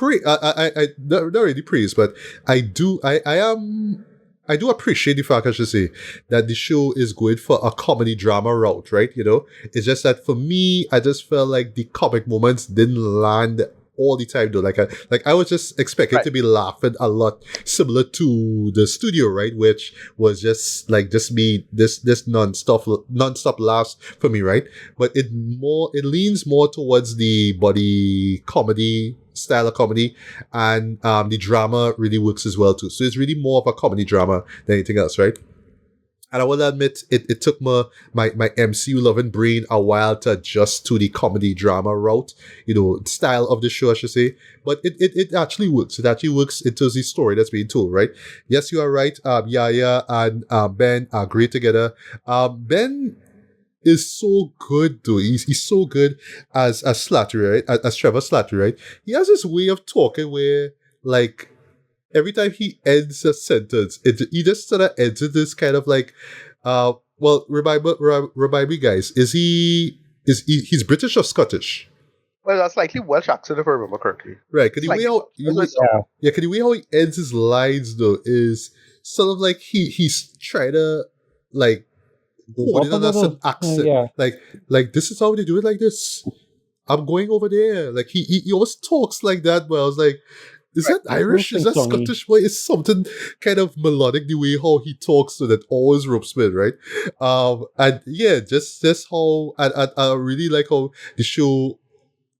I not really praise, but I do. I do appreciate the fact, I should say, that the show is going for a comedy drama route, right? It's just that for me, I just felt like the comic moments didn't land all the time, though. Like I was just expecting Right. to be laughing a lot, similar to the studio, right? Which was just me, this non-stop laughs for me, right? But it leans more towards the body comedy style of comedy, and the drama really works as well too. So it's really more of a comedy drama than anything else, right? And I will admit, it took my MCU loving brain a while to adjust to the comedy drama route, style of the show, I should say. But it actually works. It actually works into the story that's being told, right? Yes, you are right. Yaya and Ben are great together. Ben is so good, though. He's so good as Slattery, right? As Trevor Slattery, right? He has this way of talking where, like, every time he ends a sentence, he just sort of ends it this kind of like, well, remind me, guys, he's British or Scottish? Well, that's slightly Welsh accent if I remember correctly. Right? Can you Slightly way how Welsh. That's what it yeah? Can you way how he ends his lines though? Is sort of like he's trying to like hold Up it a on a certain little. accent, Yeah. like this is how they do it like this. I'm going over there. Like he always talks like that, but I was like, is that Irish? Is that Sing-songy. Scottish? Why is something kind of melodic the way how he talks so that always ropes me, in, right? And yeah, just how and I really like how the show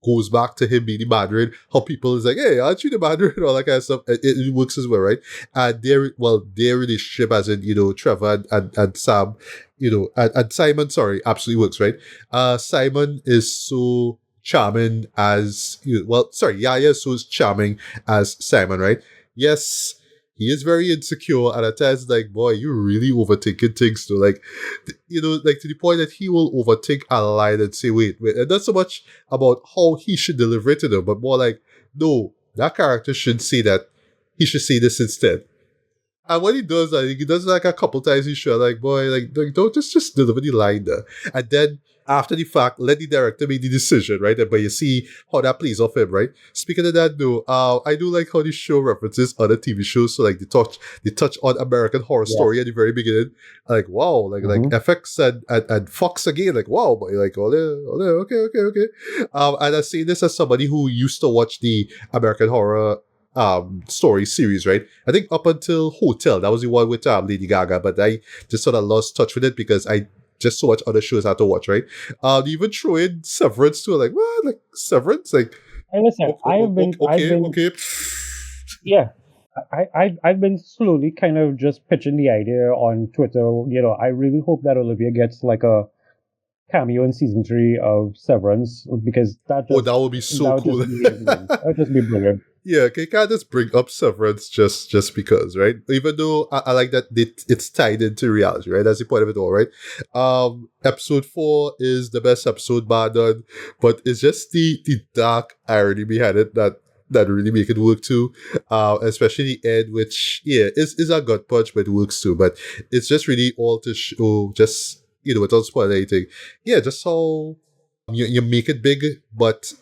goes back to him being the Mandarin, how people is like, hey, aren't you the Mandarin? All that kind of stuff. It works as well, right? And their relationship as in, Trevor and Sam, and Simon, sorry, absolutely works, right? Simon is so charming as, Yaya is so charming as Simon, right? Yes, he is very insecure, and at times, like, boy, you're really overthinking things, too. Like, like to the point that he will overthink a line and say, wait, and not so much about how he should deliver it to them, but more like, no, that character should say that. He should say this instead. And what he does, I think he does like a couple times, he's sure, like, boy, like, don't just deliver the line there. And then after the fact, let the director make the decision, right? But you see how that plays off him, right? Speaking of that, though, I do like how the show references other TV shows. So like they touch on American Horror Story at the very beginning. Like, wow, like FX and Fox again, like, wow, but like okay. And I say this as somebody who used to watch the American Horror story series, right? I think up until Hotel, that was the one with Lady Gaga, but I just sort of lost touch with it because I just so much other shows I had to watch, right? They even throw in Severance too, like what? Like Severance? Like Hey, listen, I've been, okay. yeah, I've been slowly kind of just pitching the idea on Twitter. I really hope that Olivia gets like a cameo in season 3 of Severance because that would be so cool. That would just be brilliant. Yeah, okay, can't just bring up Severance just because, right? Even though I like that it's tied into reality, right? That's the point of it all, right? Episode 4 is the best episode bar done, but it's just the dark irony behind it that really make it work too. Especially the end, which is a gut punch, but it works too. But it's just really all to show, just without spoiling anything. Yeah, just how you make it big, but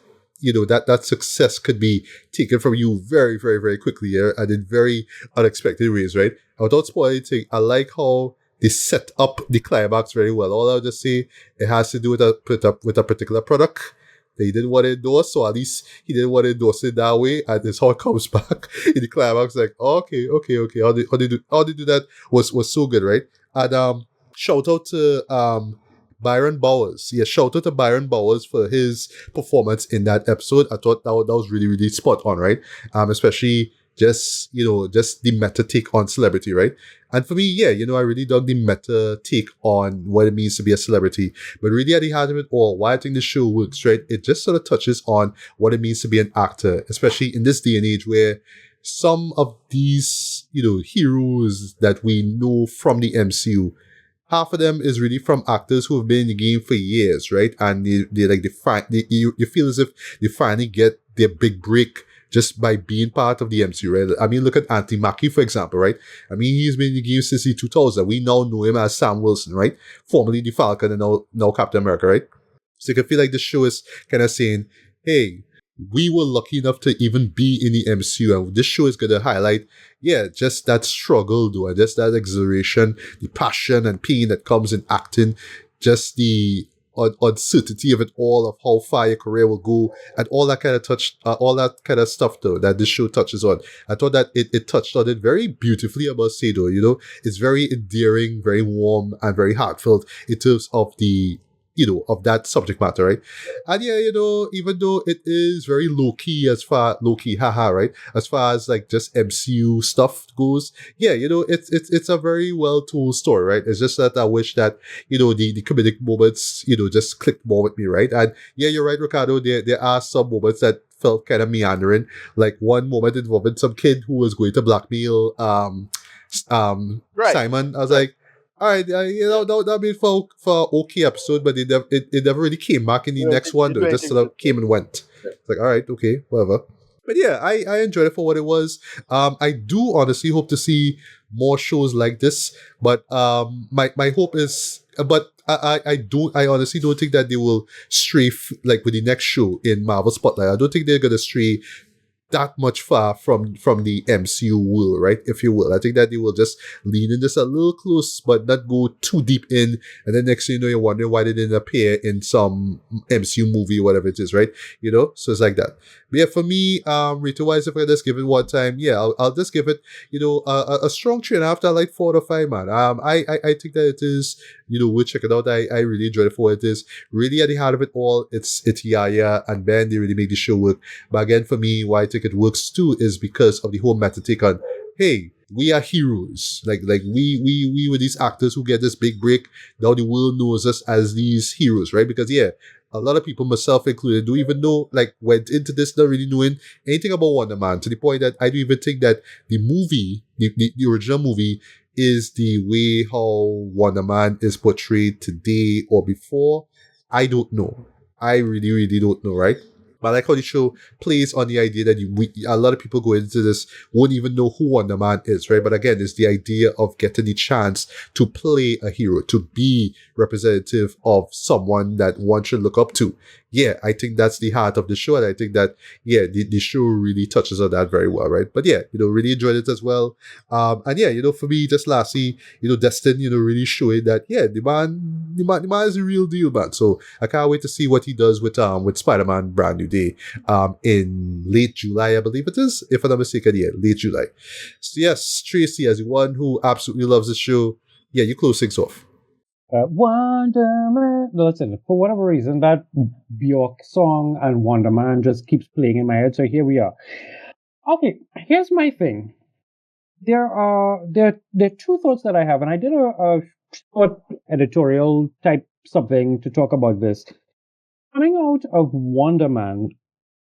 that success could be taken from you very, very, very quickly, and in very unexpected ways, right? And without spoiling anything, I like how they set up the climax very well. All I'll just say, it has to do with a particular product that he didn't want to endorse, so at least he didn't want to endorse it that way, and it's how it comes back in the climax. Like, okay. How they do that was so good, right? And shout out to Byron Bowers. Yeah, shout out to Byron Bowers for his performance in that episode. I thought that was really, really spot on, right? Especially just the meta take on celebrity, right? And for me, yeah, I really dug the meta take on what it means to be a celebrity. But really at the heart of it all, why I think the show works, right? It just sort of touches on what it means to be an actor, especially in this day and age where some of these, heroes that we know from the MCU, half of them is really from actors who have been in the game for years, right? And you feel as if they finally get their big break just by being part of the MCU, right? I mean, look at Anthony Mackie, for example, right? I mean, he's been in the game since the 2000. We now know him as Sam Wilson, right? Formerly the Falcon and now Captain America, right? So you can feel like the show is kind of saying, hey, we were lucky enough to even be in the MCU, and this show is going to highlight, just that struggle, though, and just that exhilaration, the passion and pain that comes in acting, just the uncertainty of it all, of how far your career will go, and all that kind of stuff, though, that this show touches on. I thought that it touched on it very beautifully, I must say, though. It's very endearing, very warm, and very heartfelt in terms of the of that subject matter, right? And yeah, even though it is very low-key, haha, right? As far as like just MCU stuff goes, yeah, it's a very well-told story, right? It's just that I wish that, the comedic moments, just clicked more with me, right? And yeah, you're right, Ricardo, there are some moments that felt kind of meandering, like one moment involving some kid who was going to blackmail Right. Simon. I was like, all right, that made for okay episode, but it never really came back in the next one. Though. It just sort of came and went. It's like, all right, okay, whatever. But yeah, I enjoyed it for what it was. I do honestly hope to see more shows like this. But my hope is, but I honestly don't think that they will stray like with the next show in Marvel Spotlight. I don't think they're gonna stray that much far from the MCU world, right? If you will. I think that they will just lean in just a little close, but not go too deep in. And then next thing you know, you're wondering why they didn't appear in some MCU movie, whatever it is, right? You know? So it's like that. But yeah, for me, rating wise, if I just give it one time, yeah, I'll just give it, a strong 3.5 to like 4 to 5, man. I think that it is, we'll check it out. I really enjoyed it for what it is. Really at the heart of it all, it's Yaya and Ben. They really make the show work. But again, for me, why I think it works too is because of the whole meta take on, hey, we are heroes. Like we were these actors who get this big break. Now the world knows us as these heroes, right? Because yeah, a lot of people, myself included, don't even know, like, went into this not really knowing anything about Wonder Man, to the point that I don't even think that the movie, the original movie, is the way how Wonder Man is portrayed today or before. I don't know. I really, really don't know, right? But I like how the show plays on the idea that a lot of people go into this won't even know who Wonder Man is, right? But again, it's the idea of getting the chance to play a hero, to be representative of someone that one should look up to. Yeah, I think that's the heart of the show, and I think that, yeah, the show really touches on that very well, right? But yeah, really enjoyed it as well. And yeah, for me, just lastly, Destin, really showing that, yeah, the man is a real deal, man. So I can't wait to see what he does with Spider-Man Brand New Day, in late July, I believe it is, if I'm not mistaken. Yeah, late July. So yes, Tracy, as one who absolutely loves the show, yeah, you close things off. Wonder Man. No, listen, for whatever reason, that Bjork song and Wonder Man just keeps playing in my head. So here we are. Okay, here's my thing. There are two thoughts that I have, and I did a short editorial type something to talk about this. Coming out of Wonder Man,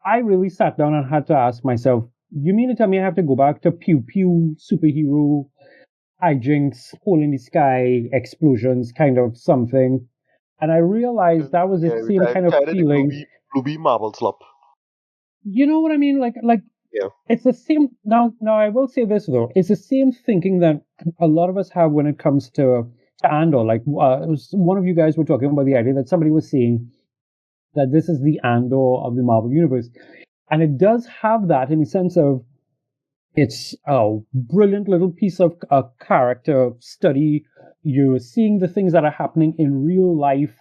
I really sat down and had to ask myself, you mean to tell me I have to go back to pew pew superhero hijinks, hole in the sky, explosions, kind of something? And I realized that was the same kind of feeling. Bluey Marvel slop. You know what I mean? Like Yeah. It's the same. Now I will say this though. It's the same thinking that a lot of us have when it comes to Andor. Like one of you guys were talking about the idea that somebody was saying that this is the Andor of the Marvel Universe. And it does have that in the sense of it's a brilliant little piece of character study. You're seeing the things that are happening in real life,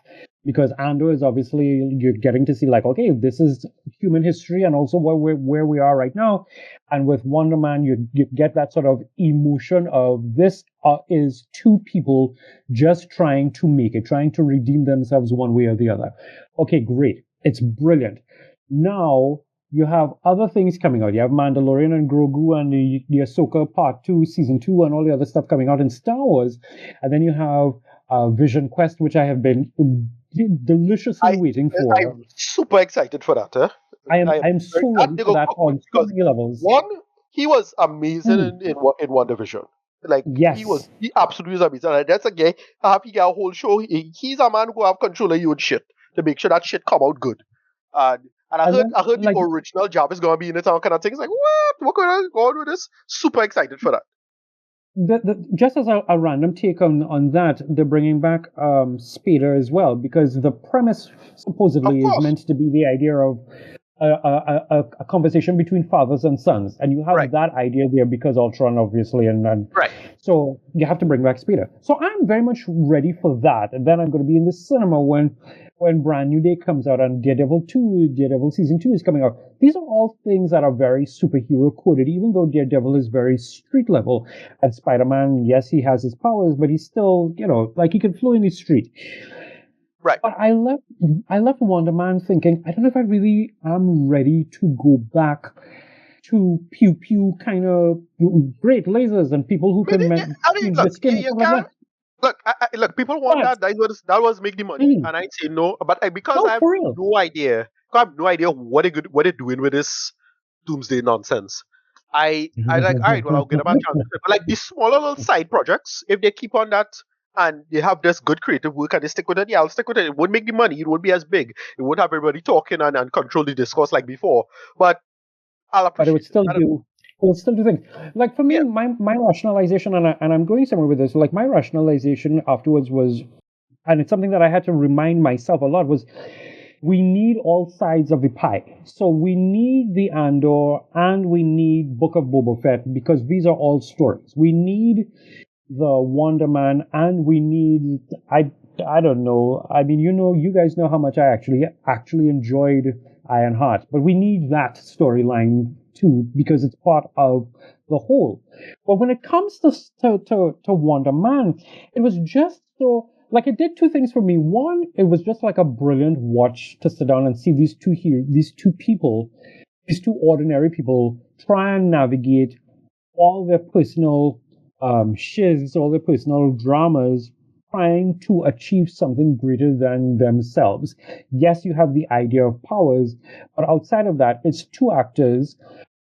because Andor is obviously, you're getting to see like, okay, this is human history and also where we are right now. And with Wonder Man, you get that sort of emotion of this is two people just trying to make it, trying to redeem themselves one way or the other. Okay, great. It's brilliant. Now, you have other things coming out. You have Mandalorian and Grogu and the Ahsoka Part 2, Season 2, and all the other stuff coming out in Star Wars. And then you have Vision Quest, which I have been deliciously waiting for. I'm super excited for that. Huh? I'm so ready for that on so many levels. One, he was amazing in WandaVision. Like, yes. he absolutely was amazing. And that's a guy, he got a whole show. He's a man who have control of your shit to make sure that shit come out good. And I heard the original job is going to be in it, and kind of thing. It's like, what going on with this? Super excited for that. Just as a random take on that, they're bringing back Spader as well, because the premise supposedly is meant to be the idea of a conversation between fathers and sons, and you have that idea there because Ultron, obviously, and right. So you have to bring back Spader. So I'm very much ready for that, and then I'm going to be in the cinema when Brand New Day comes out, and Daredevil Season 2 is coming out. These are all things that are very superhero coded, even though Daredevil is very street level. And Spider-Man, yes, he has his powers, but he's still, like he can flow in the street. Right. But I left Wonder Man thinking, I don't know if I really am ready to go back to pew pew kind of great lasers and people who can change the skin. Look, people want that. That was make the money, and I say no. But because I have no idea, what they're doing with this Doomsday nonsense. I like, all right, well, I'll get about chance. But like these smaller little side projects, if they keep on that and they have this good creative work and they stick with it, yeah, I'll stick with it. It won't make the money. It won't be as big. It won't have everybody talking and control the discourse like before. But I'll appreciate. But it would still do. We'll still do things. Like for me, my rationalization, and I'm going somewhere with this. Like my rationalization afterwards was, and it's something that I had to remind myself a lot, was we need all sides of the pie. So we need the Andor and we need Book of Boba Fett, because these are all stories. We need the Wonder Man and we need, I don't know. I mean, you guys know how much I actually enjoyed Ironheart, but we need that storyline too, because it's part of the whole. But when it comes to Wonder Man, it was just so, like, it did two things for me. One, it was just like a brilliant watch to sit down and see these two ordinary people try and navigate all their personal shiz, all their personal dramas, trying to achieve something greater than themselves. Yes, you have the idea of powers, but outside of that, it's two actors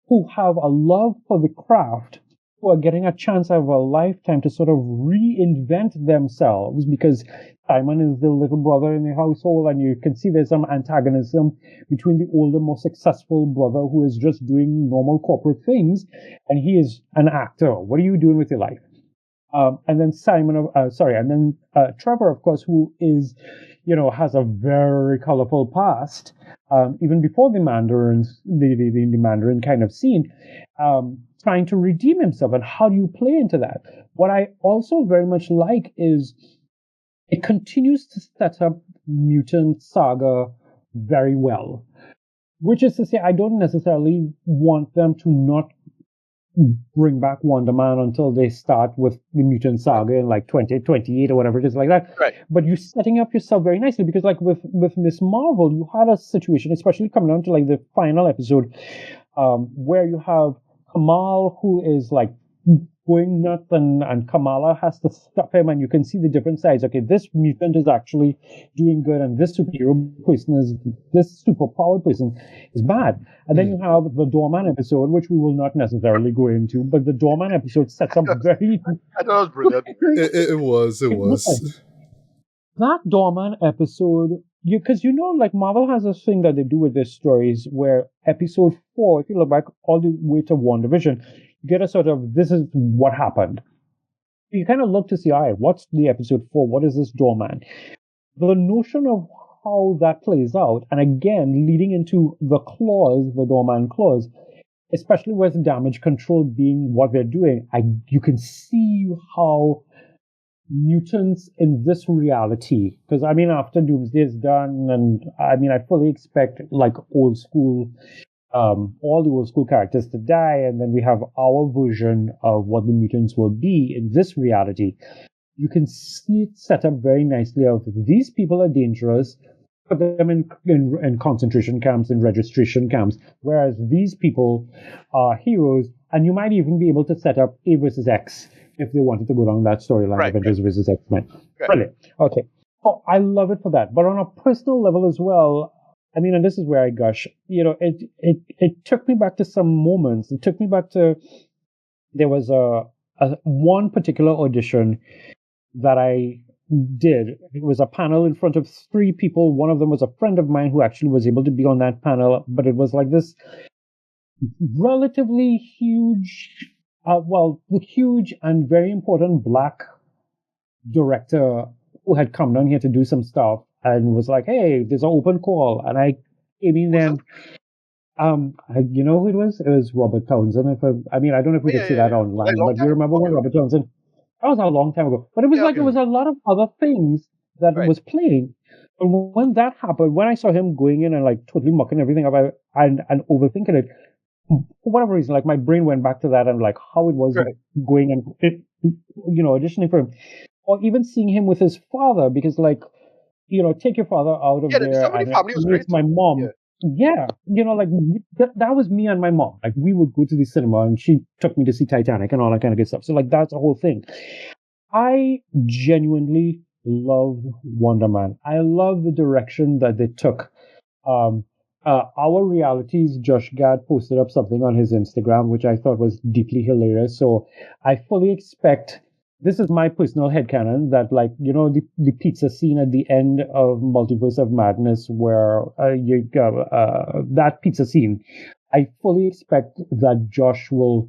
who have a love for the craft, who are getting a chance of a lifetime to sort of reinvent themselves, because Simon is the little brother in the household, and you can see there's some antagonism between the older, more successful brother who is just doing normal corporate things, and he is an actor. What are you doing with your life? And then Trevor, of course, who is, has a very colorful past, even before the Mandarins, the Mandarin kind of scene, trying to redeem himself. And how do you play into that? What I also very much like is it continues to set up Mutant Saga very well, which is to say, I don't necessarily want them to not bring back Wonder Man until they start with the Mutant Saga in like 2028 or whatever it is, like that. Right. But you're setting up yourself very nicely, because like with Miss Marvel, you had a situation, especially coming down to like the final episode, where you have Kamal, who is like going nuts, and Kamala has to stop him, and you can see the different sides. Okay, this mutant is actually doing good, and this superpowered person is bad. And then you have the Doorman episode, which we will not necessarily go into, but the Doorman episode sets up very... I thought it was brilliant. It was. That Doorman episode, because like Marvel has this thing that they do with their stories, where episode 4, if you look back all the way to WandaVision, you get a sort of, this is what happened. You kind of look to see, all right, what's the episode 4? What is this Doorman? The notion of how that plays out, and again, leading into the Doorman clause, especially with damage control being what they're doing, you can see how mutants in this reality, because I mean, after Doomsday is done, and I mean, I fully expect like old school, all the old school characters to die, and then we have our version of what the mutants will be in this reality. You can see it set up very nicely of these people are dangerous, put them in concentration camps and registration camps, whereas these people are heroes, and you might even be able to set up A versus X if they wanted to go down that storyline, Avengers versus X-Men. Right. Brilliant. Okay. Oh, I love it for that. But on a personal level as well, I mean, and this is where I gush, it took me back to some moments. It took me back to, there was a one particular audition that I did. It was a panel in front of 3 people. One of them was a friend of mine who actually was able to be on that panel, but it was like this relatively huge, huge and very important Black director who had come down here to do some stuff and was like, hey, there's an open call. And I came in there. You know who it was? It was Robert Townsend. I don't know if we could see that online, but you remember when Robert Townsend? That was a long time ago. But it was it was a lot of other things that was playing. But when that happened, when I saw him going in and like totally mucking everything up and overthinking it, for whatever reason, like my brain went back to that and like how it was going and auditioning for him, or even seeing him with his father, because like take your father out of there and it's my mom. Yeah, that was me and my mom. Like we would go to the cinema and she took me to see Titanic and all that kind of good stuff. So like that's a whole thing. I genuinely love Wonder Man. I love the direction that they took. Our Realities, Josh Gad posted up something on his Instagram, which I thought was deeply hilarious. So I fully expect, this is my personal headcanon, that like, the pizza scene at the end of Multiverse of Madness where that pizza scene, I fully expect that Josh will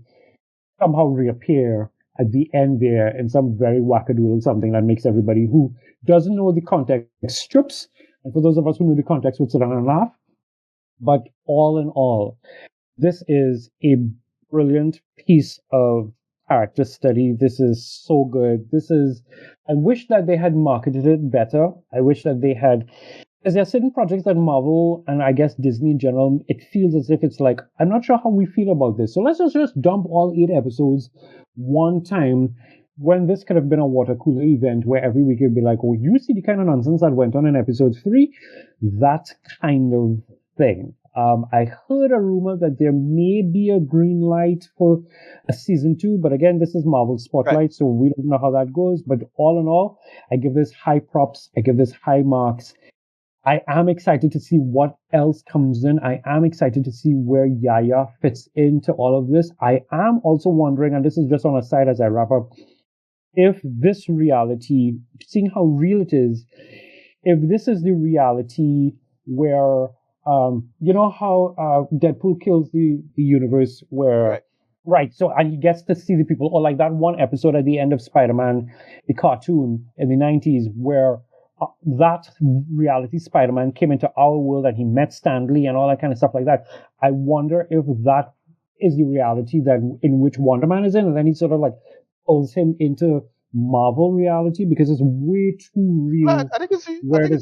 somehow reappear at the end there in some very wackadoodle something that makes everybody who doesn't know the context strips. And for those of us who know the context would sit down and laugh. But all in all, this is a brilliant piece of character study. This is so good. I wish that they had marketed it better. I wish that they had, because there are certain projects that Marvel and I guess Disney in general, it feels as if it's like, I'm not sure how we feel about this. So let's just dump all 8 episodes one time, when this could have been a water cooler event where every week it'd be like, oh, you see the kind of nonsense that went on in episode 3? That kind of thing. I heard a rumor that there may be a green light for a season 2, but again, this is Marvel Spotlight, right. So we don't know how that goes. But all in all, I give this high props. I give this high marks. I am excited to see what else comes in. I am excited to see where Yaya fits into all of this. I am also wondering, and this is just on a side as I wrap up, if this reality, seeing how real it is, if this is the reality where you know how Deadpool kills the universe where right, so and he gets to see the people, or like that one episode at the end of Spider-Man, the cartoon in the 90s, where that reality Spider-Man came into our world and he met Stan Lee and all that kind of stuff like that. I wonder if that is the reality that in which Wonder Man is in, and then he sort of like pulls him into Marvel reality, because it's way too real. I think it's the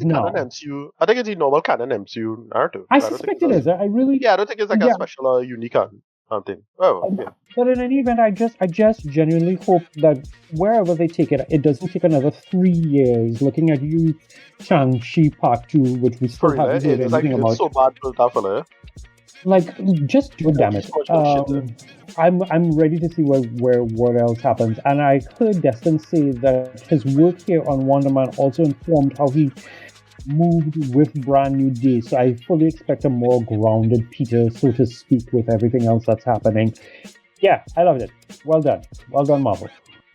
canon MCU. I think it's the normal canon MCU narrative. I suspect it is. I really. Yeah, I don't think it's like a special or unique thing. Oh, yeah. But in any event, I just genuinely hope that wherever they take it, it doesn't take another 3 years. Looking at you, Shang-Chi Part 2, which we still haven't heard anything about. It's so bad built up for it. Like, just do it, damn it. I'm ready to see what else happens. And I heard Destin say that his work here on Wonder Man also informed how he moved with Brand New Day. So I fully expect a more grounded Peter, so to speak, with everything else that's happening. Yeah, I loved it. Well done. Well done, Marvel.